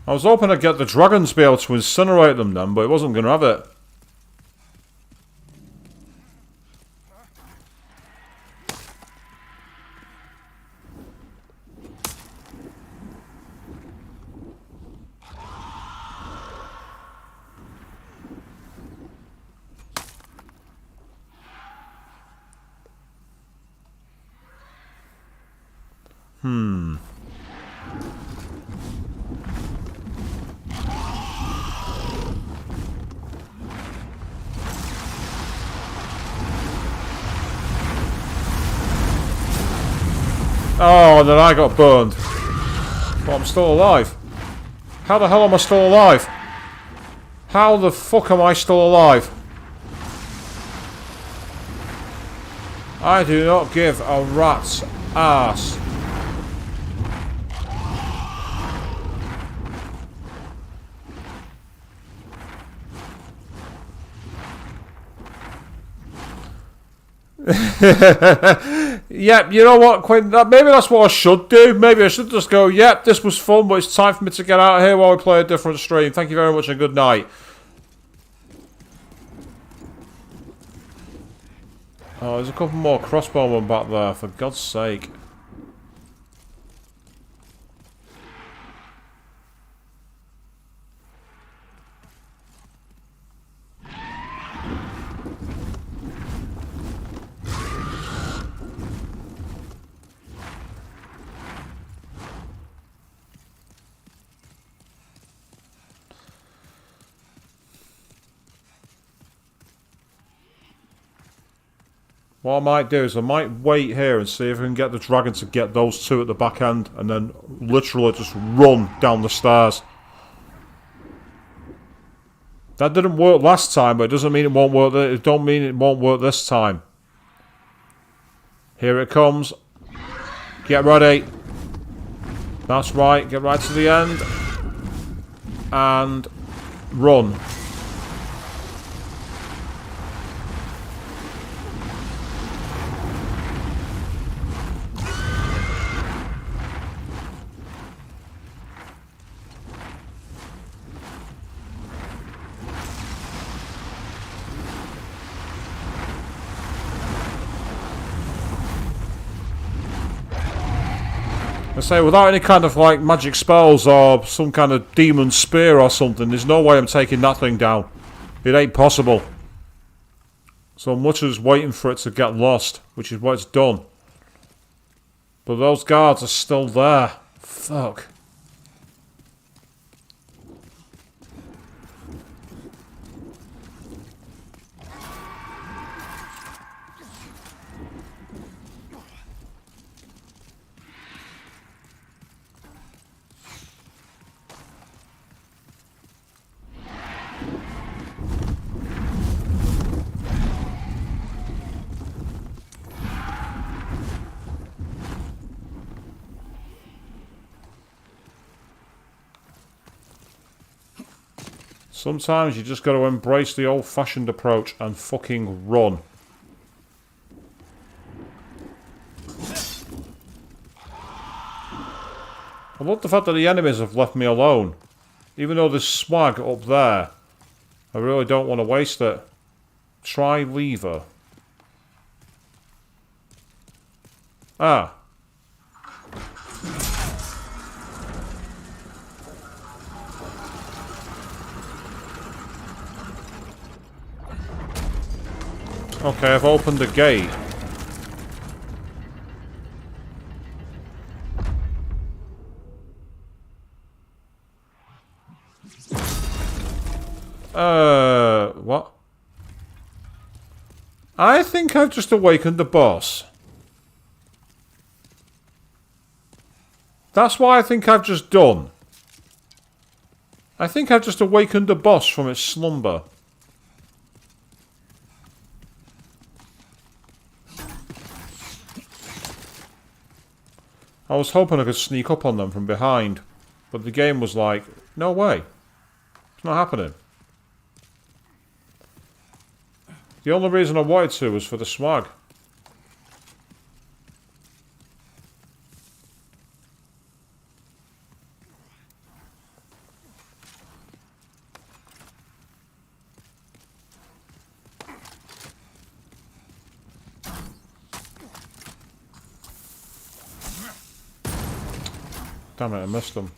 I was hoping I'd get the dragons to be able to incinerate them then, but it wasn't going to have it. Oh, and then I got burned. But I'm still alive. How the hell am I still alive? How the fuck am I still alive? I do not give a rat's ass. Yep, you know what, Quinn? Maybe that's what I should do. Maybe I should just go, yep, this was fun, but it's time for me to get out of here while we play a different stream. Thank you very much and good night. Oh, there's a couple more crossbowmen back there, for God's sake. What I might do is I might wait here and see if I can get the dragon to get those two at the back end and then literally just run down the stairs. That didn't work last time, but it doesn't mean it won't work. It don't mean it won't work this time. Here it comes. Get ready. That's right. Get right to the end. And run. I say, without any kind of like magic spells or some kind of demon spear or something, there's no way I'm taking that thing down. It ain't possible. So much as waiting for it to get lost, which is what it's done. But those guards are still there. Fuck. Sometimes you just got to embrace the old-fashioned approach and fucking run. I love the fact that the enemies have left me alone. Even though there's swag up there, I really don't want to waste it. Try lever. Ah. Okay, I've opened the gate. What? I think I've just awakened the boss. That's what I think I've just done. I think I've just awakened the boss from its slumber. I was hoping I could sneak up on them from behind, but the game was like, no way. It's not happening. The only reason I wanted to was for the swag. Damn it, I missed them.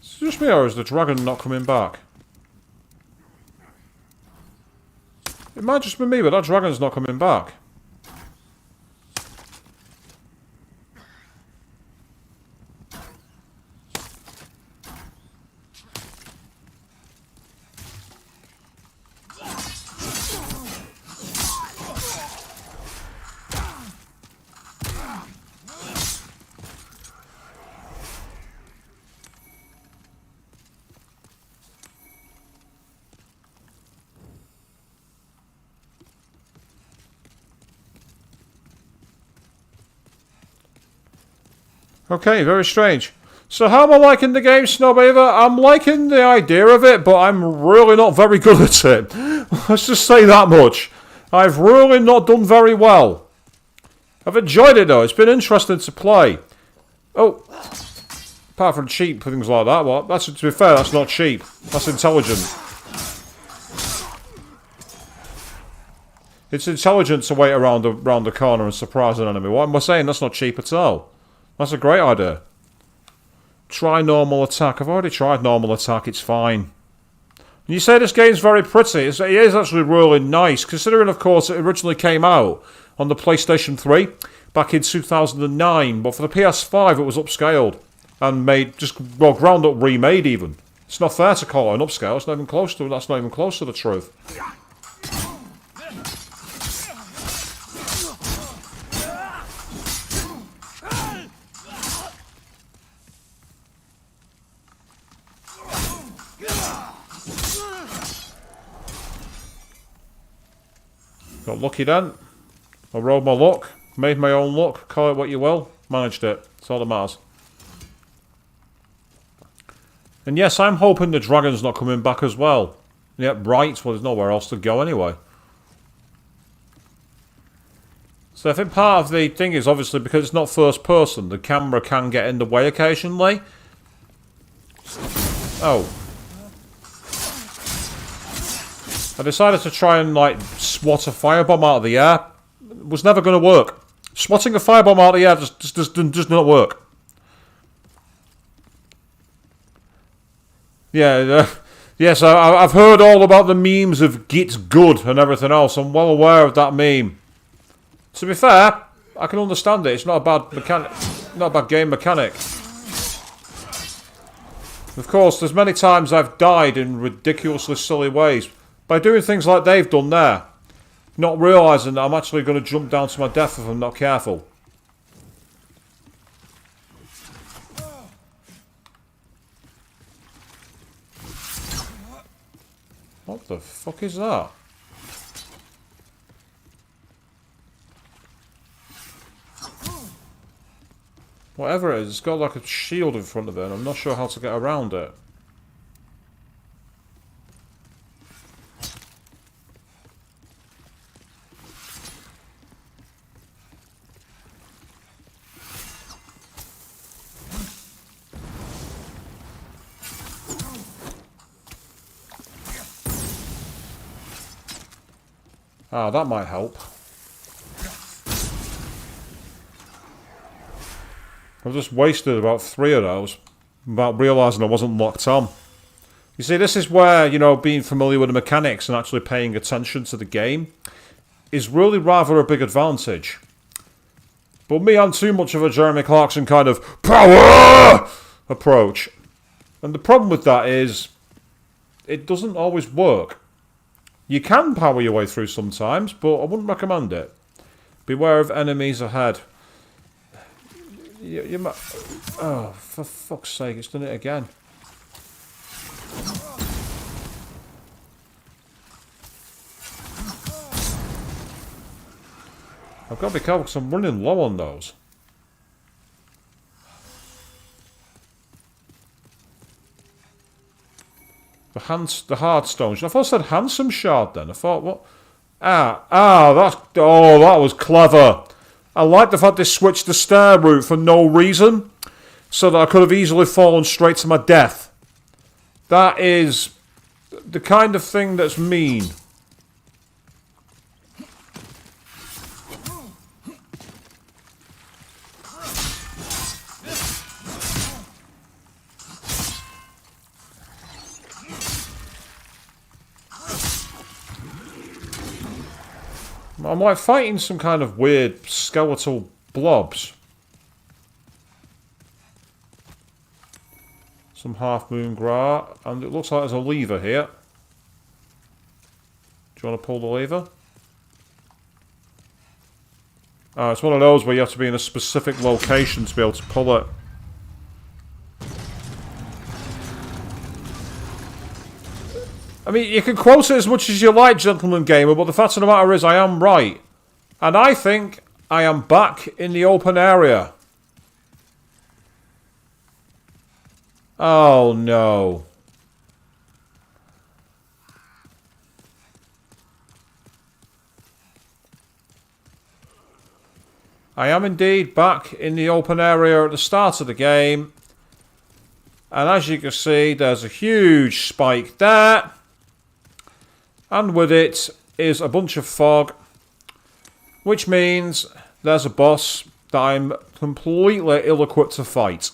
Is it just me or is the dragon not coming back? It might just be me, but that dragon's not coming back. Okay, very strange. So how am I liking the game, Snowbeaver? I'm liking the idea of it, but I'm really not very good at it. Let's just say that much. I've really not done very well. I've enjoyed it though, it's been interesting to play. Oh, apart from cheap things like that, well, that's, to be fair, that's not cheap. That's intelligent. It's intelligent to wait around the corner and surprise an enemy. What am I saying? That's not cheap at all. That's a great idea. Try normal attack. I've already tried normal attack, it's fine. And you say this game's very pretty. It is actually really nice, considering, of course, it originally came out on the PlayStation 3 back in 2009, but for the PS5 it was upscaled and made, just, well, ground up remade even. It's not fair to call it an upscale, it's not even close to, that's not even close to the truth. Got lucky then. I rolled my luck. Made my own luck. Call it what you will. Managed it. That's all that matters. And yes, I'm hoping the dragon's not coming back as well. Yep, right. Well, there's nowhere else to go anyway. So I think part of the thing is obviously because it's not first person, the camera can get in the way occasionally. Oh. I decided to try and, like, swat a firebomb out of the air. It was never going to work. Swatting a firebomb out of the air just does not work. Yeah, yes, I've heard all about the memes of Git's good and everything else. I'm well aware of that meme. To be fair, I can understand it. It's not a bad mechanic, not a bad game mechanic. Of course, there's many times I've died in ridiculously silly ways. By doing things like they've done there. Not realising that I'm actually going to jump down to my death if I'm not careful. What the fuck is that? Whatever it is, it's got like a shield in front of it and I'm not sure how to get around it. Ah, that might help. I've just wasted about 3 of those without realising I wasn't locked on. You see, this is where, you know, being familiar with the mechanics and actually paying attention to the game is really rather a big advantage. But me, I'm too much of a Jeremy Clarkson kind of power approach. And the problem with that is it doesn't always work. You can power your way through sometimes, but I wouldn't recommend it. Beware of enemies ahead. You might... Oh, for fuck's sake, it's done it again. I've got to be careful because I'm running low on those. The hard stones. I thought I said handsome shard then. I thought, what? That was clever. I like the fact they switched the stair route for no reason, so that I could have easily fallen straight to my death. That is the kind of thing that's mean. I'm like fighting some kind of weird skeletal blobs. Some half moon gra, and it looks like there's a lever here. Do you want to pull the lever? Oh, it's one of those where you have to be in a specific location to be able to pull it. I mean, you can quote it as much as you like, Gentleman Gamer, but the fact of the matter is I am right. And I think I am back in the open area. Oh no. I am indeed back in the open area at the start of the game. And as you can see, there's a huge spike there. And with it is a bunch of fog. Which means there's a boss that I'm completely ill-equipped to fight.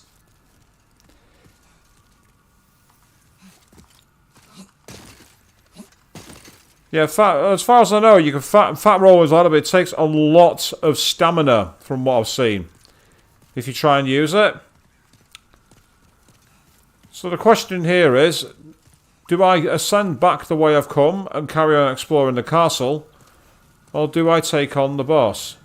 Yeah, as far as I know, you can fat roll as a bit. It takes a lot of stamina from what I've seen if you try and use it. So the question here is, do I ascend back the way I've come and carry on exploring the castle, or do I take on the boss?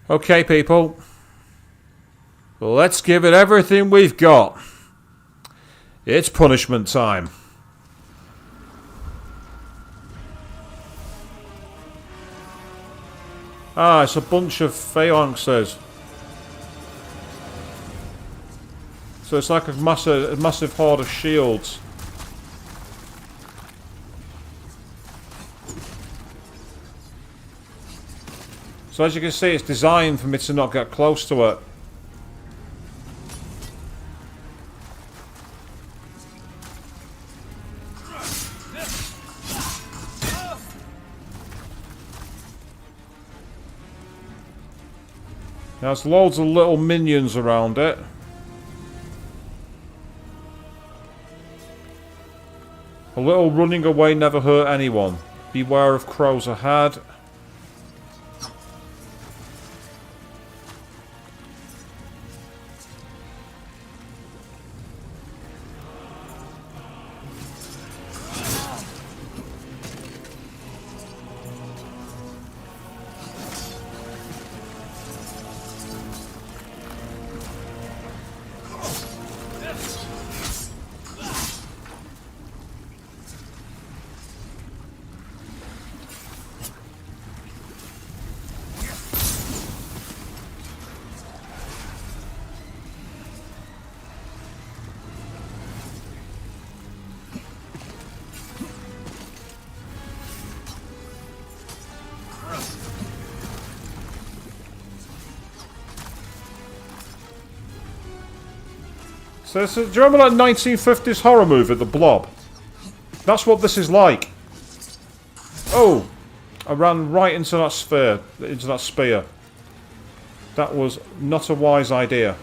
Okay, people. Let's give it everything we've got. It's punishment time. Ah, it's a bunch of phalanxes. So it's like a massive horde of shields. So as you can see, it's designed for me to not get close to it. There's loads of little minions around it. A little running away never hurt anyone. Beware of crows ahead. So, do you remember that 1950s horror movie, The Blob? That's what this is like. Oh! I ran right into that sphere, into that spear. That was not a wise idea.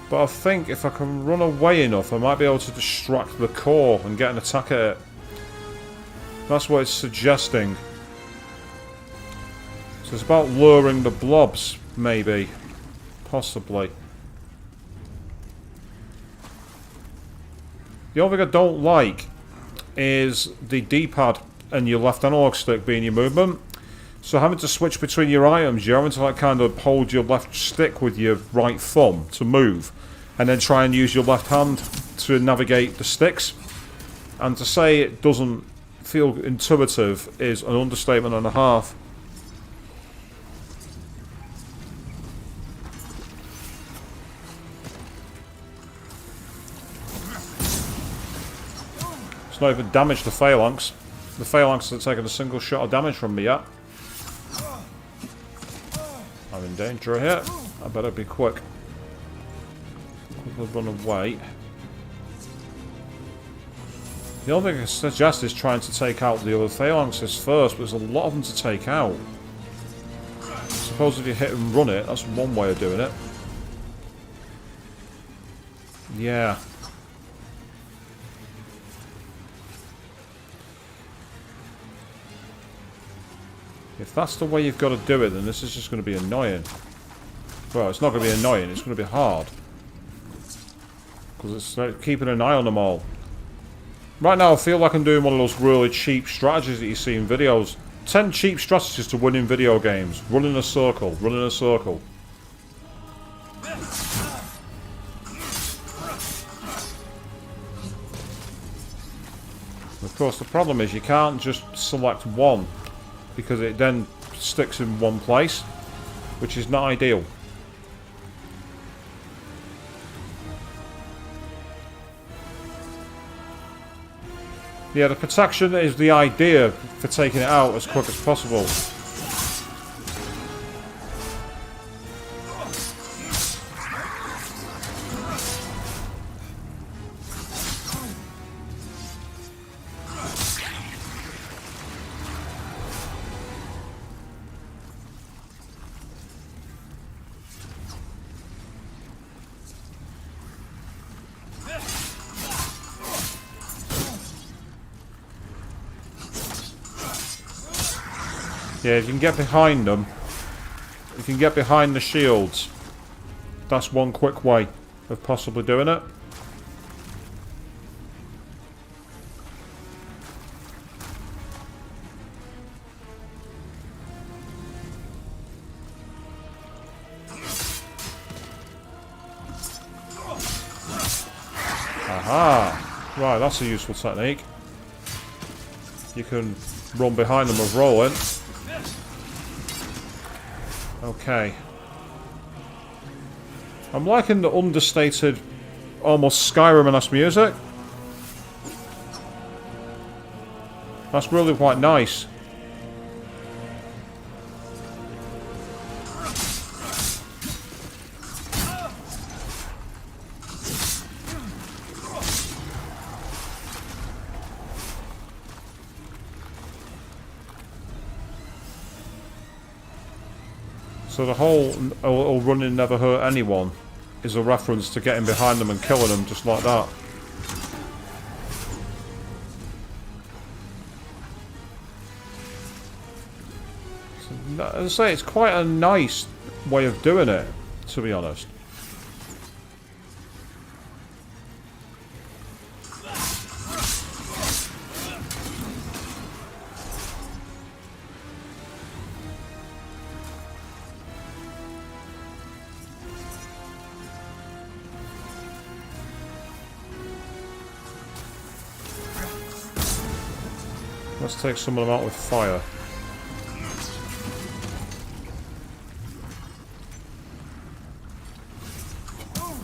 But I think if I can run away enough, I might be able to distract the core and get an attack at it. That's what it's suggesting. So it's about luring the blobs, maybe. Possibly. The only thing I don't like is the D-pad and your left analog stick being your movement. So having to switch between your items, you're having to like kind of hold your left stick with your right thumb to move. And then try and use your left hand to navigate the sticks. And to say it doesn't feel intuitive is an understatement and a half. It's not even damaged the phalanx. The phalanx hasn't taken a single shot of damage from me yet. I'm in danger here. I better be quick. Quickly run away. The only thing I can suggest is trying to take out the other phalanxes first, but there's a lot of them to take out. I suppose if you hit and run it, that's one way of doing it. Yeah. If that's the way you've got to do it, then this is just going to be annoying. Well, it's not going to be annoying, it's going to be hard. Because it's like keeping an eye on them all. Right now, I feel like I'm doing one of those really cheap strategies that you see in videos. 10 cheap strategies to win in video games. Run in a circle, run in a circle. Of course, the problem is you can't just select one, because it then sticks in one place, which is not ideal. Yeah, the protection is the idea for taking it out as quick as possible. Yeah, if you can get behind them, you can get behind the shields. That's one quick way of possibly doing it. Aha! Right, that's a useful technique. You can run behind them with rolling. Okay. I'm liking the understated, almost Skyrim-esque music. That's really quite nice. So the whole "oh, running never hurt anyone" is a reference to getting behind them and killing them just like that. So, as I say, it's quite a nice way of doing it, to be honest. Let's take some of them out with fire.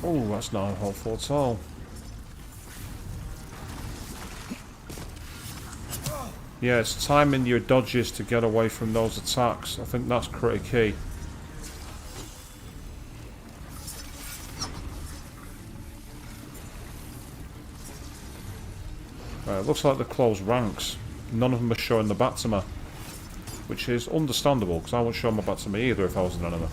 Oh, that's not helpful at all. Yeah, it's timing your dodges to get away from those attacks. I think that's pretty key. Right, it looks like they closed ranks. None of them are showing the back to me, which is understandable, because I wouldn't show my back to me either if I was an enemy.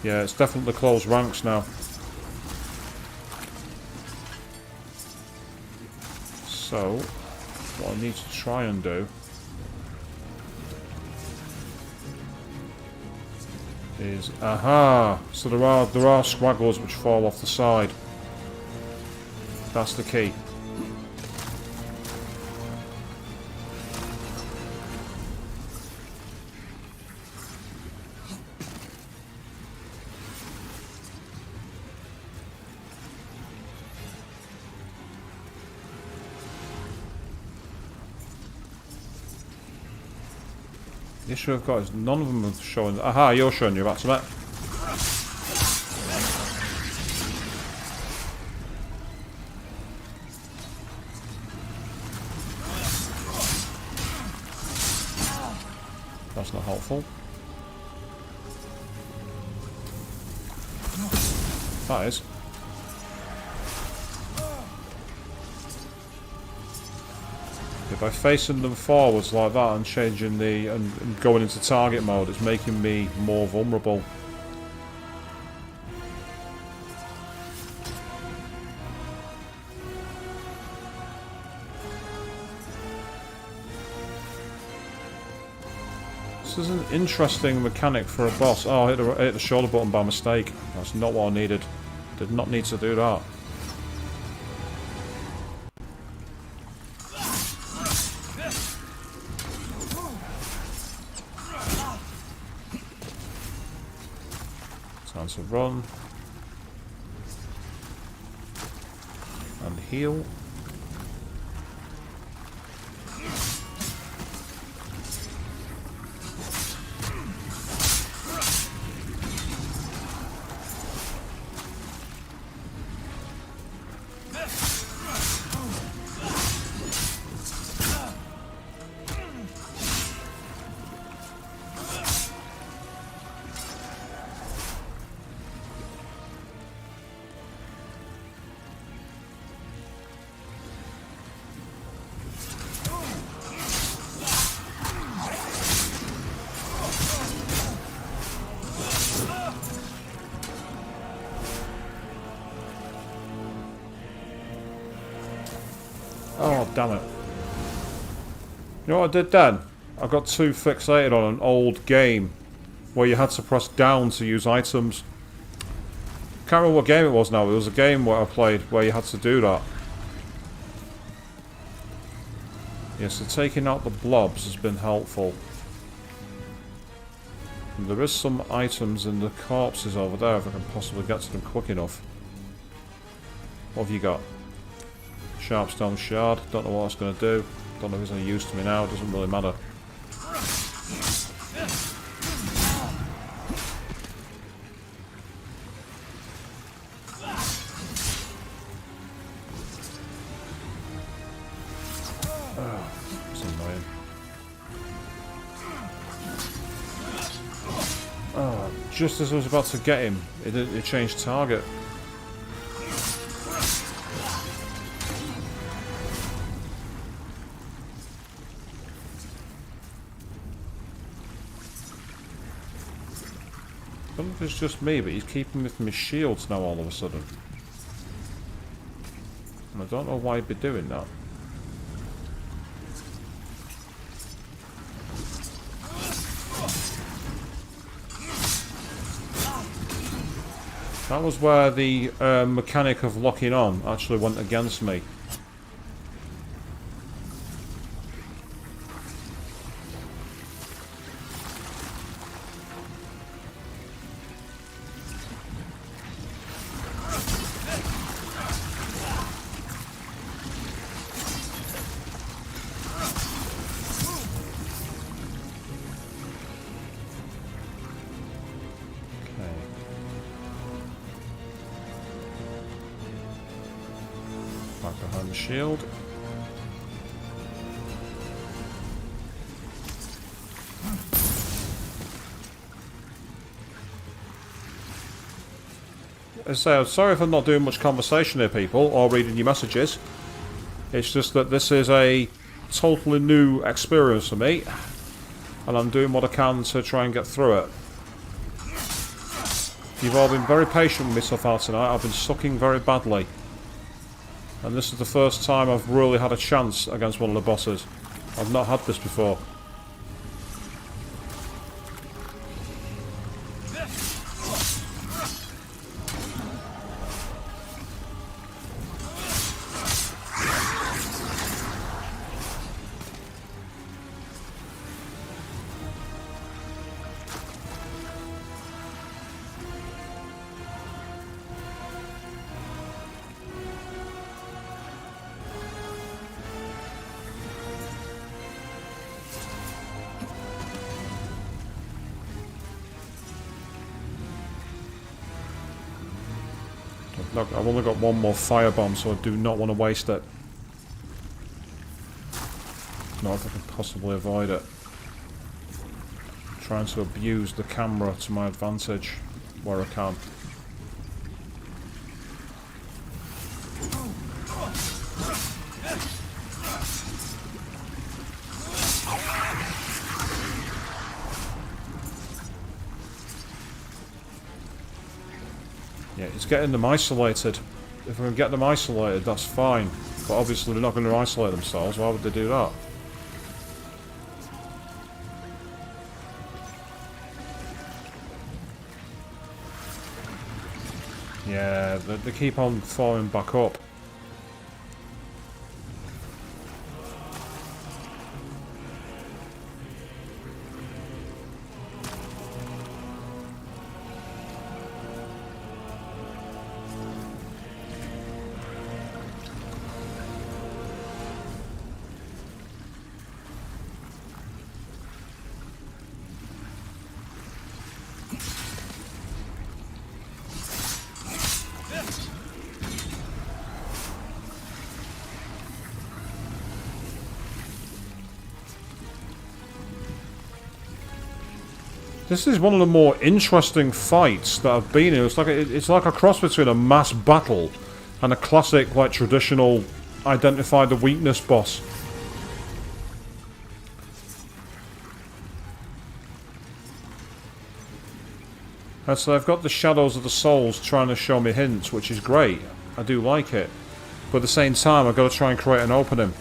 Yeah, it's definitely closed ranks now. So, what I need to try and do is, aha! So there are scragglers which fall off the side. That's the key. The issue I've got is none of them are showing. Aha, you're showing your back to me. That's not helpful. That is. Yeah, by facing them forwards like that and changing the and going into target mode, it's making me more vulnerable. This is an interesting mechanic for a boss. Oh, I hit the shoulder button by mistake. That's not what I needed. Did not need to do that. Time to run. And heal. Oh, damn it. You know what I did then? I got too fixated on an old game where you had to press down to use items. Can't remember what game it was now. It was a game where I played where you had to do that. Yeah, so taking out the blobs has been helpful. And there is some items in the corpses over there if I can possibly get to them quick enough. What have you got? Sharpstone shard. Don't know what it's going to do. Don't know if it's any use to me now. It doesn't really matter. That's annoying. Just as I was about to get him, it changed target. I don't know if it's just me, but he's keeping with my shields now all of a sudden. And I don't know why he'd be doing that. That was where the mechanic of locking on actually went against me. Back behind the shield. As I say, I'm sorry if I'm not doing much conversation here, people, or reading your messages. It's just that this is a totally new experience for me, and I'm doing what I can to try and get through it. You've all been very patient with me so far tonight. I've been sucking very badly. And this is the first time I've really had a chance against one of the bosses. I've not had this before. Look, I've only got one more firebomb, so I do not want to waste it. Not if I can possibly avoid it. I'm trying to abuse the camera to my advantage where I can. Yeah, it's getting them isolated. If we can get them isolated, that's fine. But obviously they're not going to isolate themselves. Why would they do that? Yeah, they keep on falling back up. This is one of the more interesting fights that I've been in. It's like a cross between a mass battle and a classic, like, traditional identify the weakness boss. And so I've got the Shadows of the Souls trying to show me hints, which is great. I do like it. But at the same time, I've got to try and create an opening.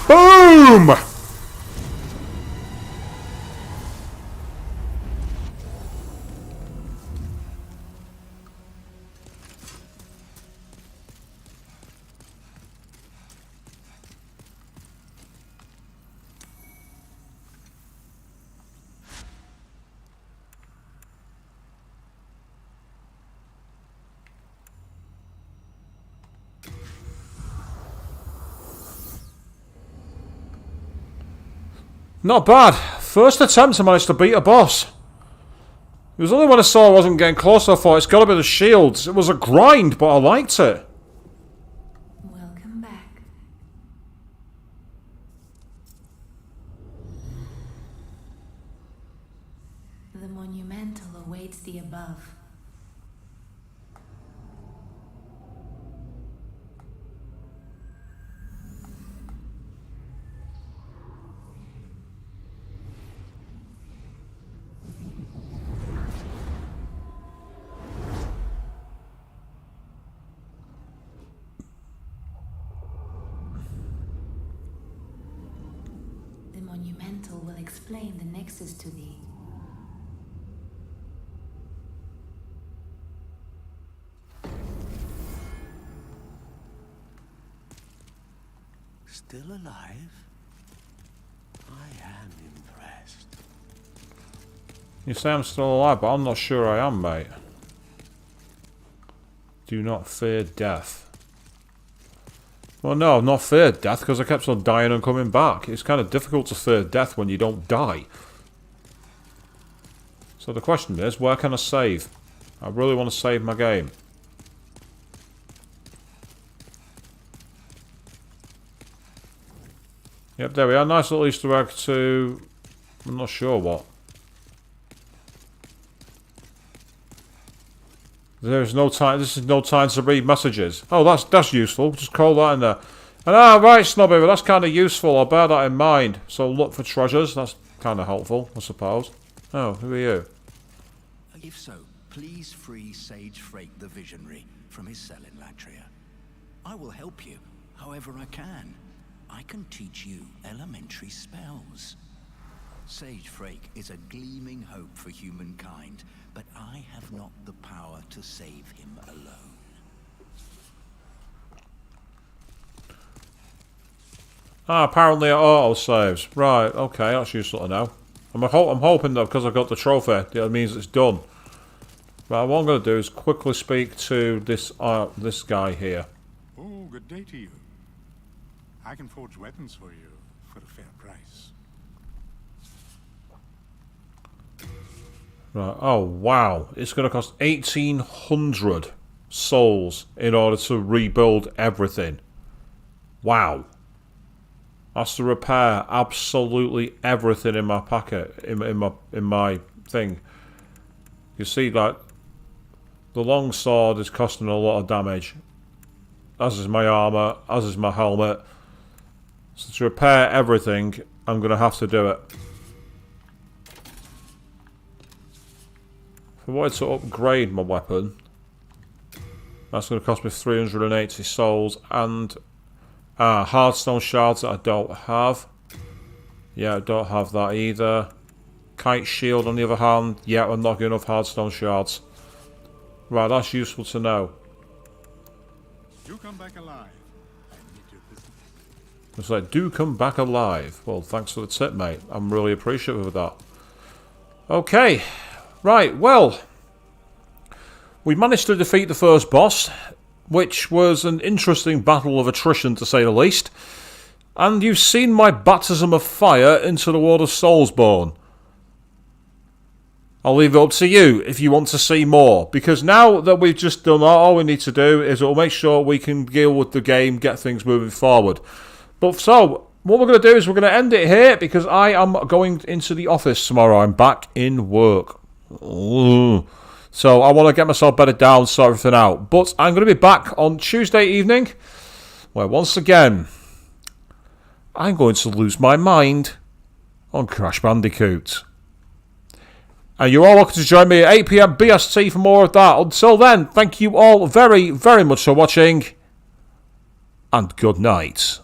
Boom! Not bad. First attempt I managed to beat a boss. It was only when I saw I wasn't getting close I thought it's got to be the shields. It was a grind, but I liked it. Welcome back. The monumental awaits the above. The monumental will explain the nexus to thee. Still alive? I am impressed. You say I'm still alive, but I'm not sure I am, mate. Do not fear death. Well, no, I've not feared death because I kept on dying and coming back. It's kind of difficult to fear death when you don't die. So the question is, where can I save? I really want to save my game. Yep, there we are. Nice little Easter egg to... I'm not sure what. There's no time. This is no time to read messages. Oh, that's useful. Just call that in there. And right, Snobby, but that's kind of useful. I'll bear that in mind. So look for treasures. That's kind of helpful, I suppose. Oh, who are you? If so, please free Sage Frake the Visionary from his cell in Latria. I will help you, however I can. I can teach you elementary spells. Sage Frake is a gleaming hope for humankind, but I have not the power to save him alone. Ah, apparently it auto-saves. Right, okay, that's useful to know. I'm hoping that because I got the trophy, that means it's done. Right, what I'm going to do is quickly speak to this guy here. Oh, good day to you. I can forge weapons for you for a fair price. Right, oh wow. It's going to cost 1,800 souls in order to rebuild everything. Wow. That's to repair absolutely everything in my packet, in my thing. You see, like, the long sword is costing a lot of damage. As is my armor, as is my helmet. So to repair everything, I'm going to have to do it. If I wanted to upgrade my weapon, that's going to cost me 380 souls and hardstone shards that I don't have. Yeah, I don't have that either. Kite shield on the other hand. Yeah, I'm not getting enough hardstone shards. Right, that's useful to know. You come back alive. I need your business. It's like, do come back alive. Well, thanks for the tip, mate. I'm really appreciative of that. Okay. Right, well. We managed to defeat the first boss, which was an interesting battle of attrition, to say the least. And you've seen my baptism of fire into the world of Soulsborne. I'll leave it up to you if you want to see more, because now that we've just done that, all we need to do is we'll make sure we can deal with the game, get things moving forward. But so, what we're going to do is we're going to end it here, because I am going into the office tomorrow. I'm back in work. Ooh. So I want to get myself bedded down, sort everything out. But I'm going to be back on Tuesday evening, where once again, I'm going to lose my mind on Crash Bandicoot. And you're all welcome to join me at 8 PM BST for more of that. Until then, thank you all very, very much for watching. And good night.